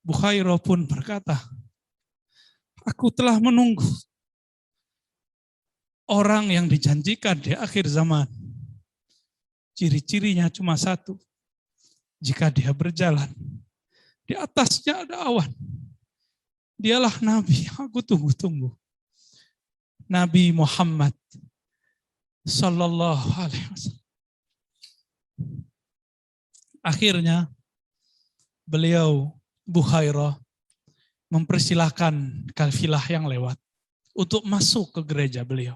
Speaker 1: Bukhairah pun berkata, aku telah menunggu orang yang dijanjikan di akhir zaman. Ciri-cirinya cuma satu. Jika dia berjalan, di atasnya ada awan. Dialah Nabi yang aku tunggu-tunggu. Nabi Muhammad Sallallahu Alaihi Wasallam. Akhirnya beliau Bukhairah mempersilahkan kafilah yang lewat untuk masuk ke gereja beliau.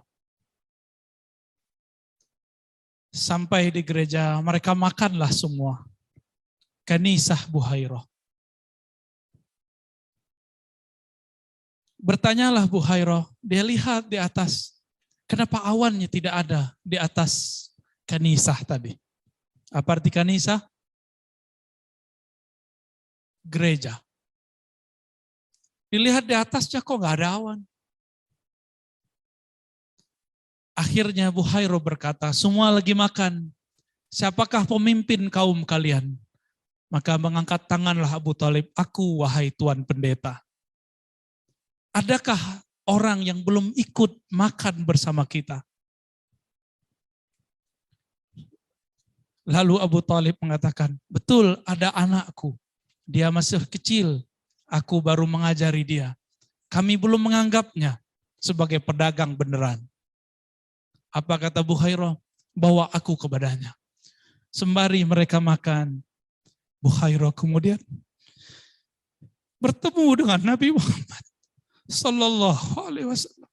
Speaker 1: Sampai di gereja mereka makanlah semua. Kanisah Bukhairah. Bertanyalah Bukhairah, dia lihat di atas, kenapa awannya tidak ada di atas kanisah tadi? Apa arti kanisah? Gereja. Dilihat di atasnya kok nggak ada awan. Akhirnya Bukhairah berkata, semua lagi makan. Siapakah pemimpin kaum kalian? Maka mengangkat tanganlah Abu Thalib, aku wahai Tuan Pendeta. Adakah orang yang belum ikut makan bersama kita? Lalu Abu Thalib mengatakan, betul ada anakku. Dia masih kecil, aku baru mengajari dia. Kami belum menganggapnya sebagai pedagang beneran. Apa kata Bukhairah? Bawa aku kepadanya. Sembari mereka makan, Bukhairah kemudian bertemu dengan Nabi Muhammad Sallallahu Alaihi Wasallam.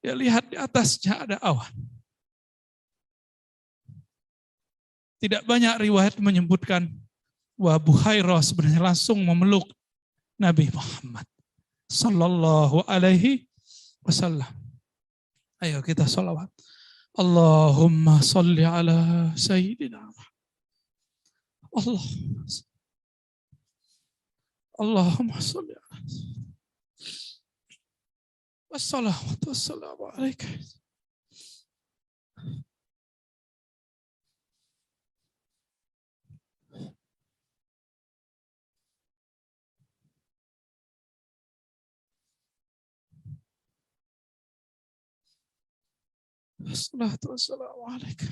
Speaker 1: Dia lihat di atasnya ada awan. Tidak banyak riwayat menyebutkan bahwa Bukhairah sebenarnya langsung memeluk Nabi Muhammad Sallallahu Alaihi Wasallam. Ayo kita sholawat. Allahumma sholli ala Sayyidina Allah. Allahumma sholli ala wassalatu wassalamu alaika. Wassalatu wassalamu alaika.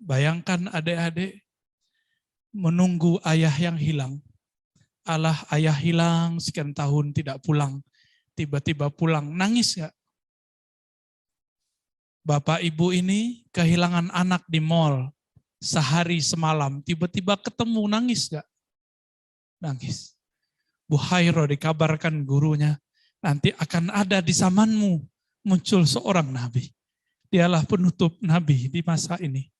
Speaker 1: Bayangkan adik-adik menunggu ayah yang hilang. Alah ayah hilang sekian tahun tidak pulang. Tiba-tiba pulang, nangis gak? Bapak ibu ini kehilangan anak di mall sehari semalam. Tiba-tiba ketemu, nangis gak? Nangis. Bukhairah dikabarkan gurunya, nanti akan ada di zamanmu muncul seorang nabi. Dialah penutup nabi di masa ini,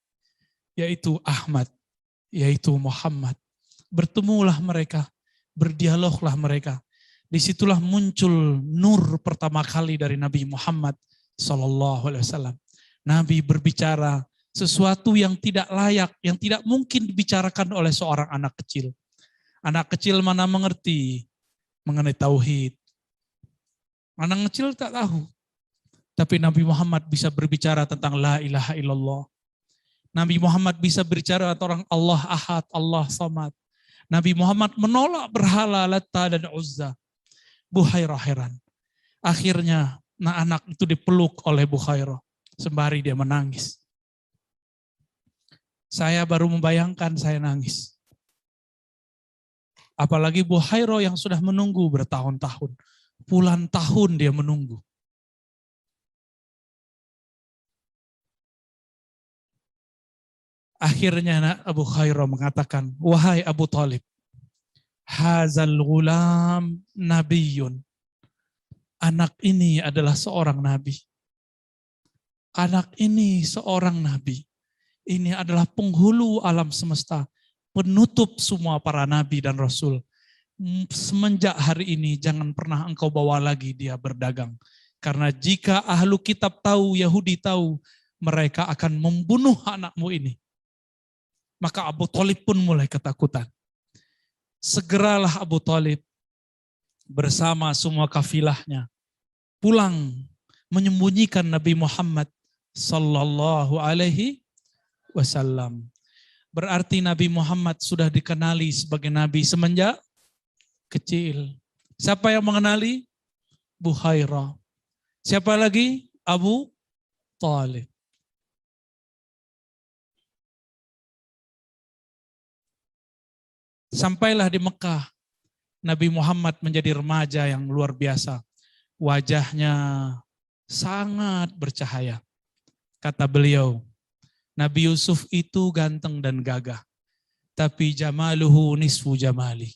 Speaker 1: yaitu Ahmad, yaitu Muhammad. Bertemulah mereka, berdialoglah mereka. Disitulah muncul nur pertama kali dari Nabi Muhammad Sallallahu Alaihi Wasallam. Nabi berbicara sesuatu yang tidak layak, yang tidak mungkin dibicarakan oleh seorang anak kecil. Anak kecil mana mengerti mengenai tauhid. Anak kecil tak tahu. Tapi Nabi Muhammad bisa berbicara tentang la ilaha illallah. Nabi Muhammad bisa berbicara tentang Allah Ahad, Allah Samad. Nabi Muhammad menolak berhala Lata dan Uzza. Bukhairah heran. Akhirnya anak itu dipeluk oleh Bukhairah. Sembari dia menangis. Saya baru membayangkan saya nangis. Apalagi Bukhairah yang sudah menunggu bertahun-tahun. Puluhan tahun dia menunggu. Akhirnya Abu Bukhairah mengatakan, wahai Abu Thalib, hazal ghulam nabiyun. Anak ini adalah seorang nabi. Anak ini seorang nabi. Ini adalah penghulu alam semesta. Penutup semua para nabi dan rasul. Semenjak hari ini jangan pernah engkau bawa lagi dia berdagang. Karena jika ahlu kitab tahu, Yahudi tahu, mereka akan membunuh anakmu ini. Maka Abu Thalib pun mulai ketakutan. Segeralah Abu Thalib bersama semua kafilahnya pulang menyembunyikan Nabi Muhammad sallallahu alaihi wasallam. Berarti Nabi Muhammad sudah dikenali sebagai nabi semenjak kecil. Siapa yang mengenali? Buhairah. Siapa lagi? Abu Thalib. Sampailah di Mekah, Nabi Muhammad menjadi remaja yang luar biasa. Wajahnya sangat bercahaya. Kata beliau, Nabi Yusuf itu ganteng dan gagah, tapi jamaluhu nisfu jamali.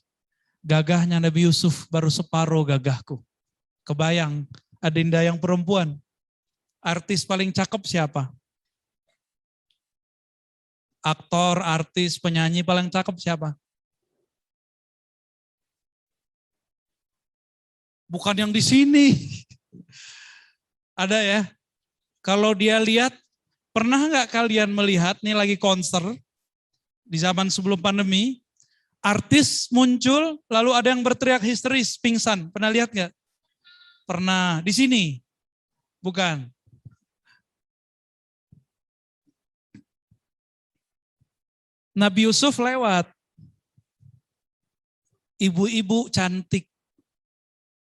Speaker 1: Gagahnya Nabi Yusuf baru separuh gagahku. Kebayang, adinda yang perempuan, artis paling cakep siapa? Aktor, artis, penyanyi paling cakep siapa? Bukan yang di sini. Ada ya? Kalau dia lihat, pernah nggak kalian melihat, nih lagi konser, di zaman sebelum pandemi, artis muncul, lalu ada yang berteriak histeris, pingsan. Pernah lihat nggak? Pernah. Di sini? Bukan. Nabi Yusuf lewat. Ibu-ibu cantik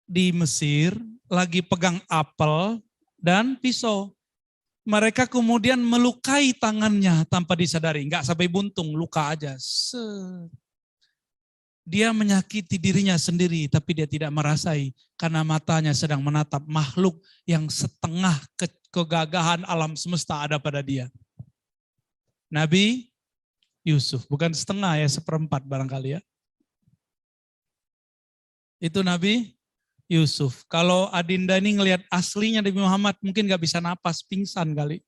Speaker 1: di Mesir lagi pegang apel dan pisau. Mereka kemudian melukai tangannya tanpa disadari. Enggak sampai buntung, luka aja. Dia menyakiti dirinya sendiri tapi dia tidak merasai karena matanya sedang menatap makhluk yang setengah kegagahan alam semesta ada pada dia. Nabi Yusuf, bukan setengah ya, seperempat barangkali ya. Itu Nabi Yusuf. Kalau adinda ini ngelihat aslinya Nabi Muhammad, mungkin gak bisa napas, pingsan kali.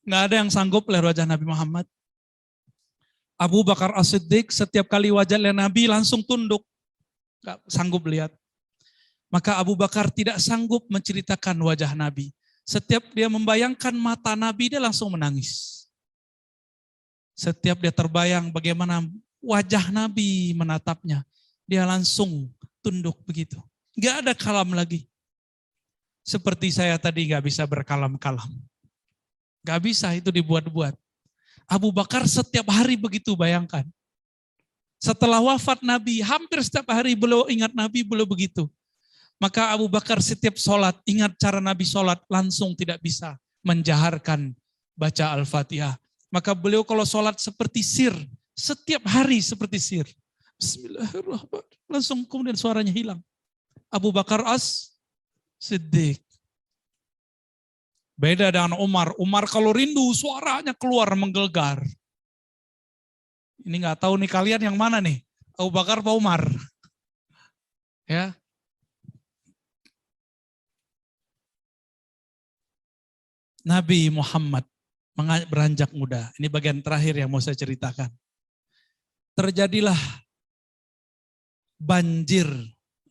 Speaker 1: Gak ada yang sanggup lihat wajah Nabi Muhammad. Abu Bakar As-Siddiq setiap kali wajah Nabi langsung tunduk. Gak sanggup lihat. Maka Abu Bakar tidak sanggup menceritakan wajah Nabi. Setiap dia membayangkan mata Nabi, dia langsung menangis. Setiap dia terbayang bagaimana wajah Nabi menatapnya, dia langsung tunduk begitu. Gak ada kalam lagi. Seperti saya tadi gak bisa berkalam-kalam. Gak bisa, itu dibuat-buat. Abu Bakar setiap hari begitu, bayangkan. Setelah wafat Nabi, hampir setiap hari beliau ingat Nabi, beliau begitu. Maka Abu Bakar setiap sholat, ingat cara Nabi sholat, langsung tidak bisa menjaharkan baca Al-Fatihah. Maka beliau kalau sholat seperti sir, setiap hari seperti sir. Bismillahirrahmanirrahim. Langsung kemudian suaranya hilang. Abu Bakar As-Siddiq. Beda dengan Umar. Umar kalau rindu suaranya keluar menggelegar. Ini nggak tahu nih kalian yang mana nih? Abu Bakar atau Umar? Ya. Nabi Muhammad beranjak muda. Ini bagian terakhir yang mau saya ceritakan. Terjadilah banjir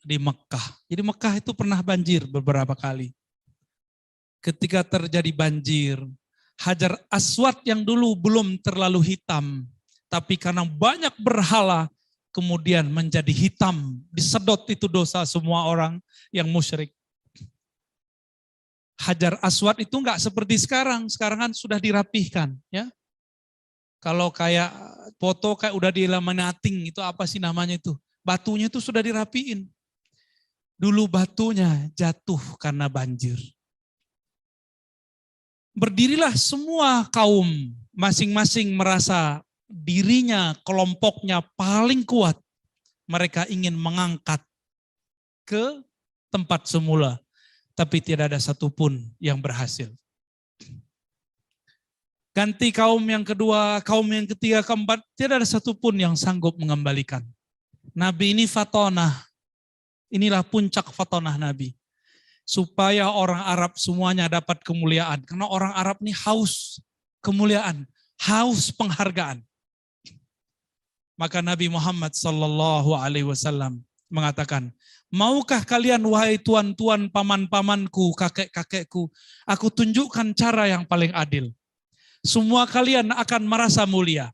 Speaker 1: di Mekah. Jadi Mekah itu pernah banjir beberapa kali. Ketika terjadi banjir, Hajar Aswad yang dulu belum terlalu hitam, tapi karena banyak berhala, kemudian menjadi hitam. Disedot itu dosa semua orang yang musyrik. Hajar Aswad itu enggak seperti sekarang kan sudah dirapihkan. Ya. Kalau kayak foto kayak udah dilaminating, itu apa sih namanya itu? Batunya itu sudah dirapiin. Dulu batunya jatuh karena banjir. Berdirilah semua kaum, masing-masing merasa dirinya, kelompoknya paling kuat. Mereka ingin mengangkat ke tempat semula, tapi tidak ada satupun yang berhasil. Ganti kaum yang kedua, kaum yang ketiga, keempat, tidak ada satupun yang sanggup mengembalikan. Nabi ini fatonah, inilah puncak fatonah Nabi. Supaya orang Arab semuanya dapat kemuliaan. Karena orang Arab ini haus kemuliaan, haus penghargaan. Maka Nabi Muhammad SAW mengatakan, Maukah kalian wahai tuan-tuan, paman-pamanku, kakek-kakekku, aku tunjukkan cara yang paling adil. Semua kalian akan merasa mulia.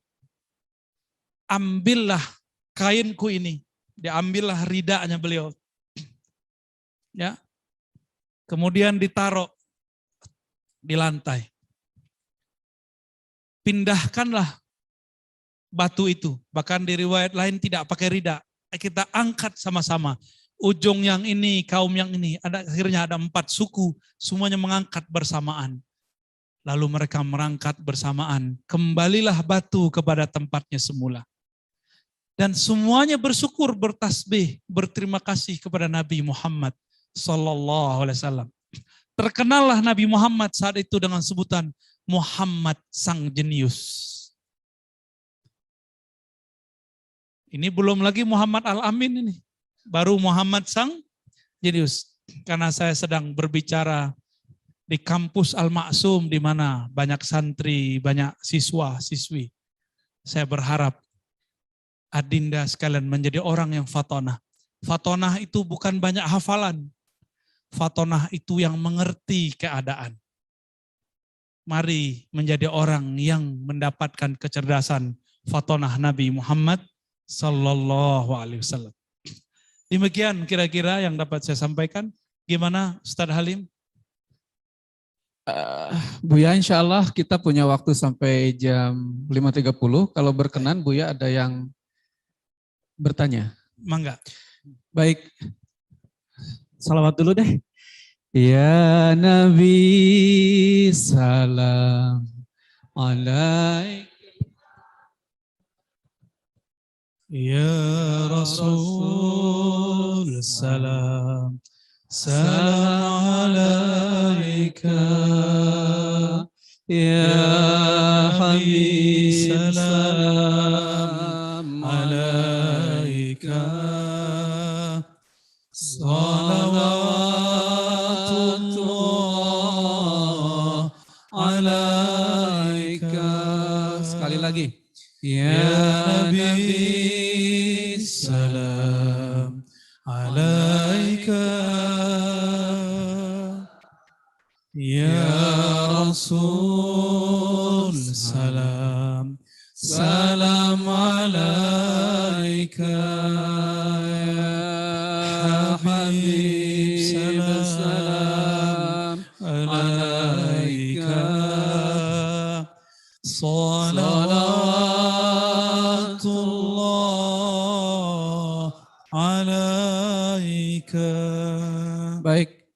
Speaker 1: Ambillah kainku ini. Diambillah ridanya beliau. Ya. Kemudian ditaruh di lantai. Pindahkanlah batu itu. Bahkan di riwayat lain tidak pakai rida. Kita angkat sama-sama. Ujung yang ini, kaum yang ini. Akhirnya ada 4 suku. Semuanya mengangkat bersamaan. Lalu mereka merangkat bersamaan. Kembalilah batu kepada tempatnya semula. Dan semuanya bersyukur, bertasbih, berterima kasih kepada Nabi Muhammad Sallallahu Alaihi Wasallam. Terkenallah Nabi Muhammad saat itu dengan sebutan Muhammad Sang Jenius. Ini belum lagi Muhammad Al-Amin ini. Baru Muhammad Sang Jenius. Karena saya sedang berbicara di kampus Al-Maksum di mana banyak santri, banyak siswa-siswi. Saya berharap adinda sekalian menjadi orang yang fatonah. Fatonah itu bukan banyak hafalan. Fatonah itu yang mengerti keadaan. Mari menjadi orang yang mendapatkan kecerdasan fatonah Nabi Muhammad Sallallahu Alaihi Wasallam. Demikian kira-kira yang dapat saya sampaikan. Gimana Ustadz Halim?
Speaker 2: Buya, insya Allah kita punya waktu sampai jam 5.30. Kalau berkenan Buya ada yang bertanya.
Speaker 1: Mangga.
Speaker 2: Baik, salawat dulu deh. Ya Nabi salam alaik.
Speaker 1: Ya Rasul salam salam alaika.
Speaker 2: Ya Habib salam alaika. Salawatullah alaika. Sekali lagi. Ya Nabi salam alaika. Ya Rasul salam salam alaika. Ya Habib salam alaika. Salawatullah alaika. Baik,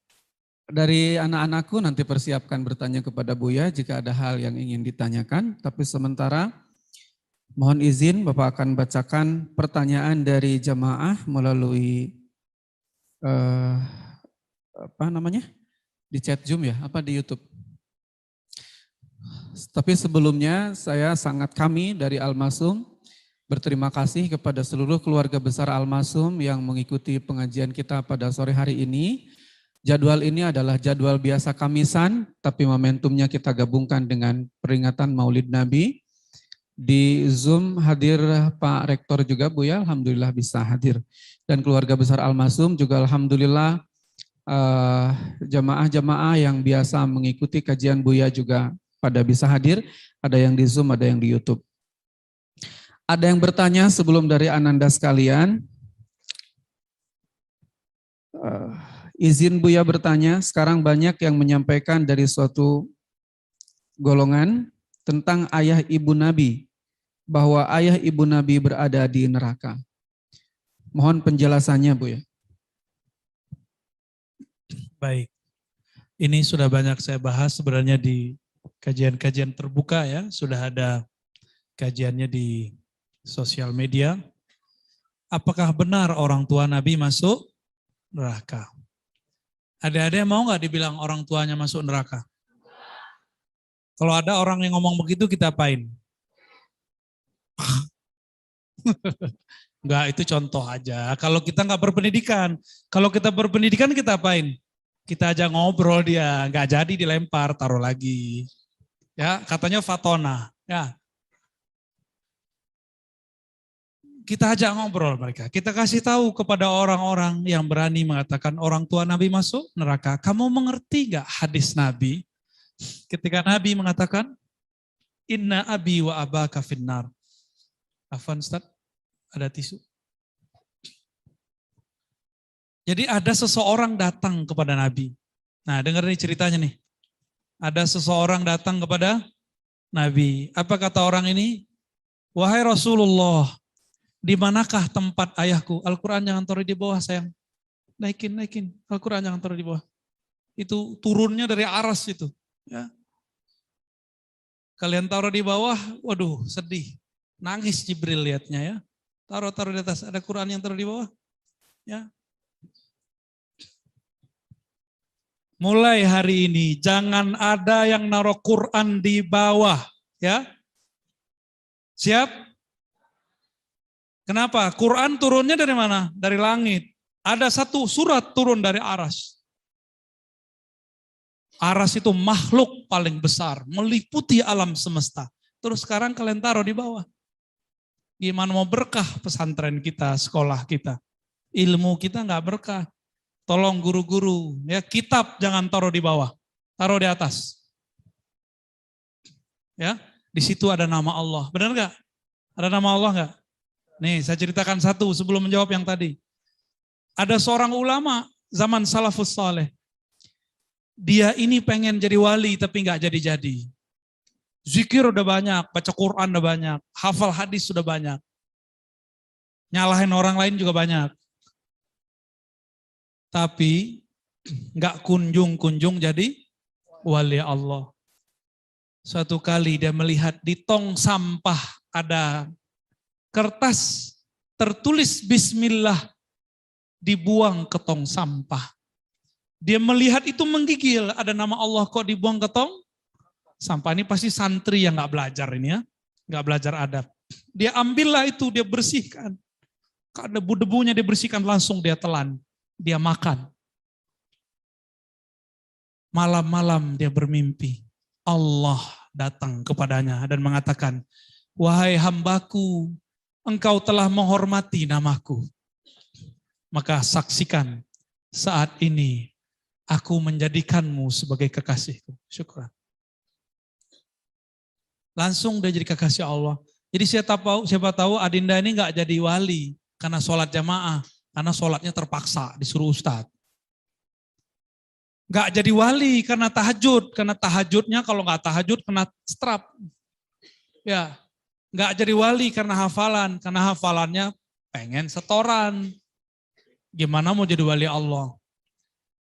Speaker 2: dari anak-anakku nanti persiapkan bertanya kepada Buya jika ada hal yang ingin ditanyakan. Tapi sementara mohon izin Bapak akan bacakan pertanyaan dari jamaah melalui di chat Zoom ya, apa di YouTube. Tapi sebelumnya kami dari Al-Masum berterima kasih kepada seluruh keluarga besar Al-Masum yang mengikuti pengajian kita pada sore hari ini. Jadwal ini adalah jadwal biasa Kamisan, tapi momentumnya kita gabungkan dengan peringatan Maulid Nabi. Di Zoom hadir Pak Rektor juga Buya, alhamdulillah bisa hadir. Dan keluarga besar Al-Masum juga alhamdulillah jamaah-jamaah yang biasa mengikuti kajian Buya juga pada bisa hadir. Ada yang di Zoom, ada yang di YouTube. Ada yang bertanya sebelum dari Ananda sekalian. Izin Buya bertanya, sekarang banyak yang menyampaikan dari suatu golongan tentang ayah ibu Nabi, bahwa ayah ibu Nabi berada di neraka. Mohon penjelasannya Buya.
Speaker 1: Baik, ini sudah banyak saya bahas sebenarnya di kajian-kajian terbuka ya, sudah ada kajiannya di sosial media. Apakah benar orang tua Nabi masuk neraka? Ada yang mau nggak dibilang orang tuanya masuk neraka? Kalau ada orang yang ngomong begitu kita apain? Enggak, itu contoh aja. Kalau kita nggak berpendidikan, kalau kita berpendidikan kita apain? Kita aja ngobrol dia, nggak jadi dilempar, taruh lagi. Ya, katanya fatona. Ya. kita ajak ngobrol mereka. Kita kasih tahu kepada orang-orang yang berani mengatakan orang tua Nabi masuk neraka. Kamu mengerti gak hadis Nabi? Ketika Nabi mengatakan, Inna abi wa abaka finnar. Afwan Ustaz, ada tisu. Jadi ada seseorang datang kepada Nabi. Nah, dengar nih ceritanya nih. Ada seseorang datang kepada Nabi. Apa kata orang ini? Wahai Rasulullah, di manakah tempat ayahku? Al-Quran jangan taruh di bawah sayang. Naikin. Al-Quran jangan taruh di bawah. Itu turunnya dari aras itu. Ya. Kalian taruh di bawah, waduh sedih. Nangis Jibril lihatnya ya. Taruh di atas. Ada Quran yang taruh di bawah. Ya. Mulai hari ini jangan ada yang naruh Quran di bawah. Ya. Siap? Kenapa? Quran turunnya dari mana? Dari langit. Ada satu surat turun dari aras. Aras itu makhluk paling besar, meliputi alam semesta. Terus sekarang kalian taruh di bawah. Gimana mau berkah pesantren kita, sekolah kita? Ilmu kita nggak berkah. Tolong guru-guru, ya kitab jangan taruh di bawah, taruh di atas. Ya, di situ ada nama Allah. Benar nggak? Ada nama Allah nggak? Nih, saya ceritakan satu sebelum menjawab yang tadi. Ada seorang ulama zaman salafus saleh. Dia ini pengen jadi wali tapi nggak jadi-jadi. Zikir udah banyak, baca Quran udah banyak, hafal hadis sudah banyak. Nyalahin orang lain juga banyak. Tapi nggak kunjung-kunjung jadi wali Allah. Suatu kali dia melihat di tong sampah ada kertas tertulis bismillah dibuang ke tong sampah. Dia melihat itu menggigil, ada nama Allah kok dibuang ke tong sampah. Ini pasti santri yang nggak belajar ini ya, nggak belajar adab. Dia ambillah itu, dia bersihkan. Ada debu-debunya dia bersihkan, langsung dia telan, dia makan. Malam-malam dia bermimpi, Allah datang kepadanya dan mengatakan, wahai hambaku, engkau telah menghormati namaku. Maka saksikan saat ini aku menjadikanmu sebagai kekasihku. Syukur. Langsung dia jadi kekasih Allah. Jadi siapa tahu Adinda ini nggak jadi wali karena sholat jamaah, karena sholatnya terpaksa disuruh ustadz. Nggak jadi wali karena tahajudnya kalau nggak tahajud kena strap. Ya, nggak jadi wali karena hafalannya pengen setoran. Gimana mau jadi wali Allah?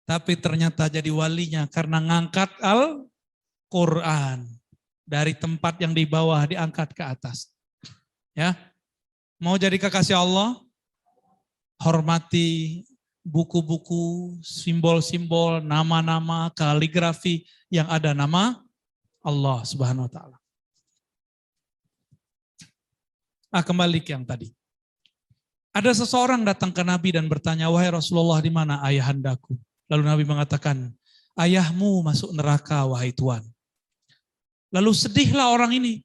Speaker 1: Tapi ternyata jadi walinya karena ngangkat Al-Quran. Dari tempat yang di bawah diangkat ke atas. Ya, mau jadi kekasih Allah? Hormati buku-buku, simbol-simbol, nama-nama, kaligrafi yang ada nama Allah Subhanahu wa Ta'ala. Kembali ke yang tadi. Ada seseorang datang ke Nabi dan bertanya, wahai Rasulullah, di mana ayahandaku? Lalu Nabi mengatakan, ayahmu masuk neraka, wahai Tuhan. Lalu sedihlah orang ini.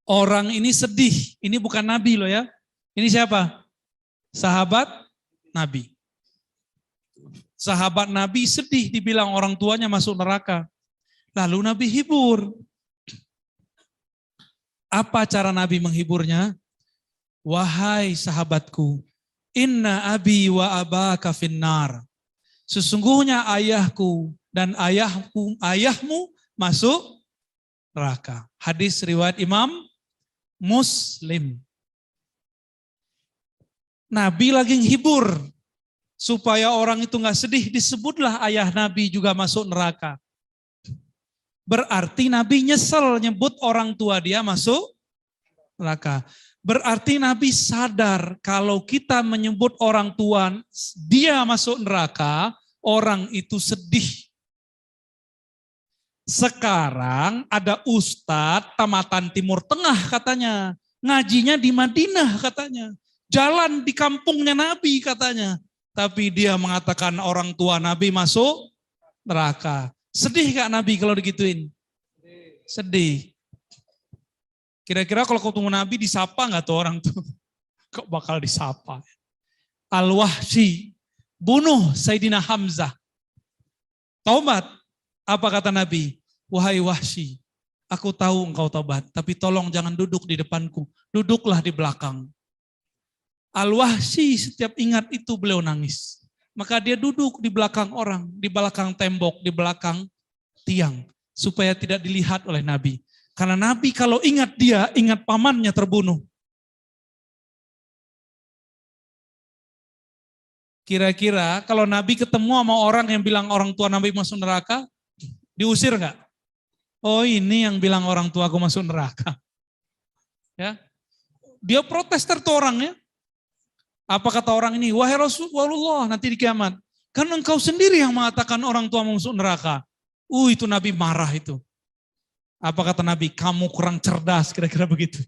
Speaker 1: Orang ini sedih. Ini bukan Nabi loh ya. Ini siapa? Sahabat Nabi. Sahabat Nabi sedih dibilang orang tuanya masuk neraka. Lalu Nabi hibur. Apa cara Nabi menghiburnya? Wahai sahabatku, inna abi wa abaka finnar. Sesungguhnya ayahku dan ayahmu masuk neraka. Hadis riwayat Imam Muslim. Nabi lagi hibur supaya orang itu nggak sedih, disebutlah ayah Nabi juga masuk neraka. Berarti Nabi nyesel nyebut orang tua dia masuk neraka. Berarti Nabi sadar kalau kita menyebut orang tua dia masuk neraka, orang itu sedih. Sekarang ada ustadz tamatan Timur Tengah katanya, ngajinya di Madinah katanya, jalan di kampungnya Nabi katanya, tapi dia mengatakan orang tua Nabi masuk neraka. Sedih gak Nabi kalau digituin? Sedih. Kira-kira kalau ketemu Nabi disapa gak tuh orang tuh? kok bakal disapa. Al-Wahsy bunuh Sayyidina Hamzah. Taubat. Apa kata Nabi? Wahai Wahsy, aku tahu engkau taubat, tapi tolong jangan duduk di depanku. Duduklah di belakang. Al-Wahsy setiap ingat itu beliau nangis. Maka dia duduk di belakang orang, di belakang tembok, di belakang tiang. Supaya tidak dilihat oleh Nabi. Karena Nabi kalau ingat dia, ingat pamannya terbunuh. Kira-kira kalau Nabi ketemu sama orang yang bilang orang tua Nabi masuk neraka, diusir nggak? Oh ini yang bilang orang tua aku masuk neraka. Ya, dia protes tuh orangnya. Apa kata orang ini? Wahai Rasulullah, nanti di kiamat. Kan engkau sendiri yang mengatakan orang tua masuk neraka. Itu Nabi marah itu. Apa kata Nabi? Kamu kurang cerdas, kira-kira begitu.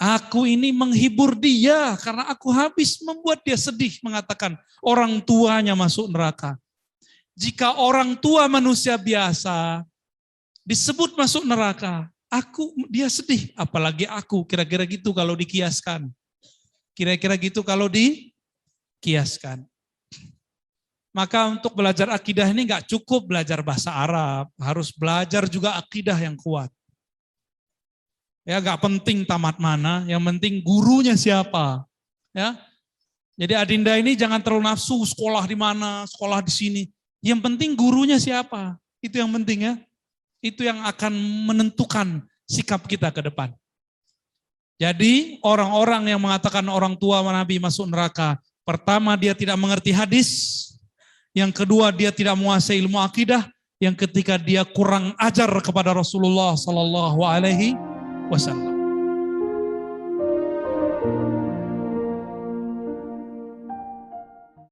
Speaker 1: Aku ini menghibur dia karena aku habis membuat dia sedih mengatakan orang tuanya masuk neraka. Jika orang tua manusia biasa disebut masuk neraka, dia sedih, apalagi aku, kira-kira gitu kalau dikiaskan. Kira-kira gitu kalau dikiaskan. Maka untuk belajar akidah ini nggak cukup belajar bahasa Arab, harus belajar juga akidah yang kuat. Ya nggak penting tamat mana, yang penting gurunya siapa. Ya, jadi Adinda ini jangan terlalu nafsu sekolah di mana, sekolah di sini. Yang penting gurunya siapa, itu yang penting ya. Itu yang akan menentukan sikap kita ke depan. Jadi orang-orang yang mengatakan orang tua Nabi masuk neraka, pertama dia tidak mengerti hadis, yang kedua dia tidak menguasai ilmu akidah, yang ketiga dia kurang ajar kepada Rasulullah Sallallahu Alaihi Wasallam.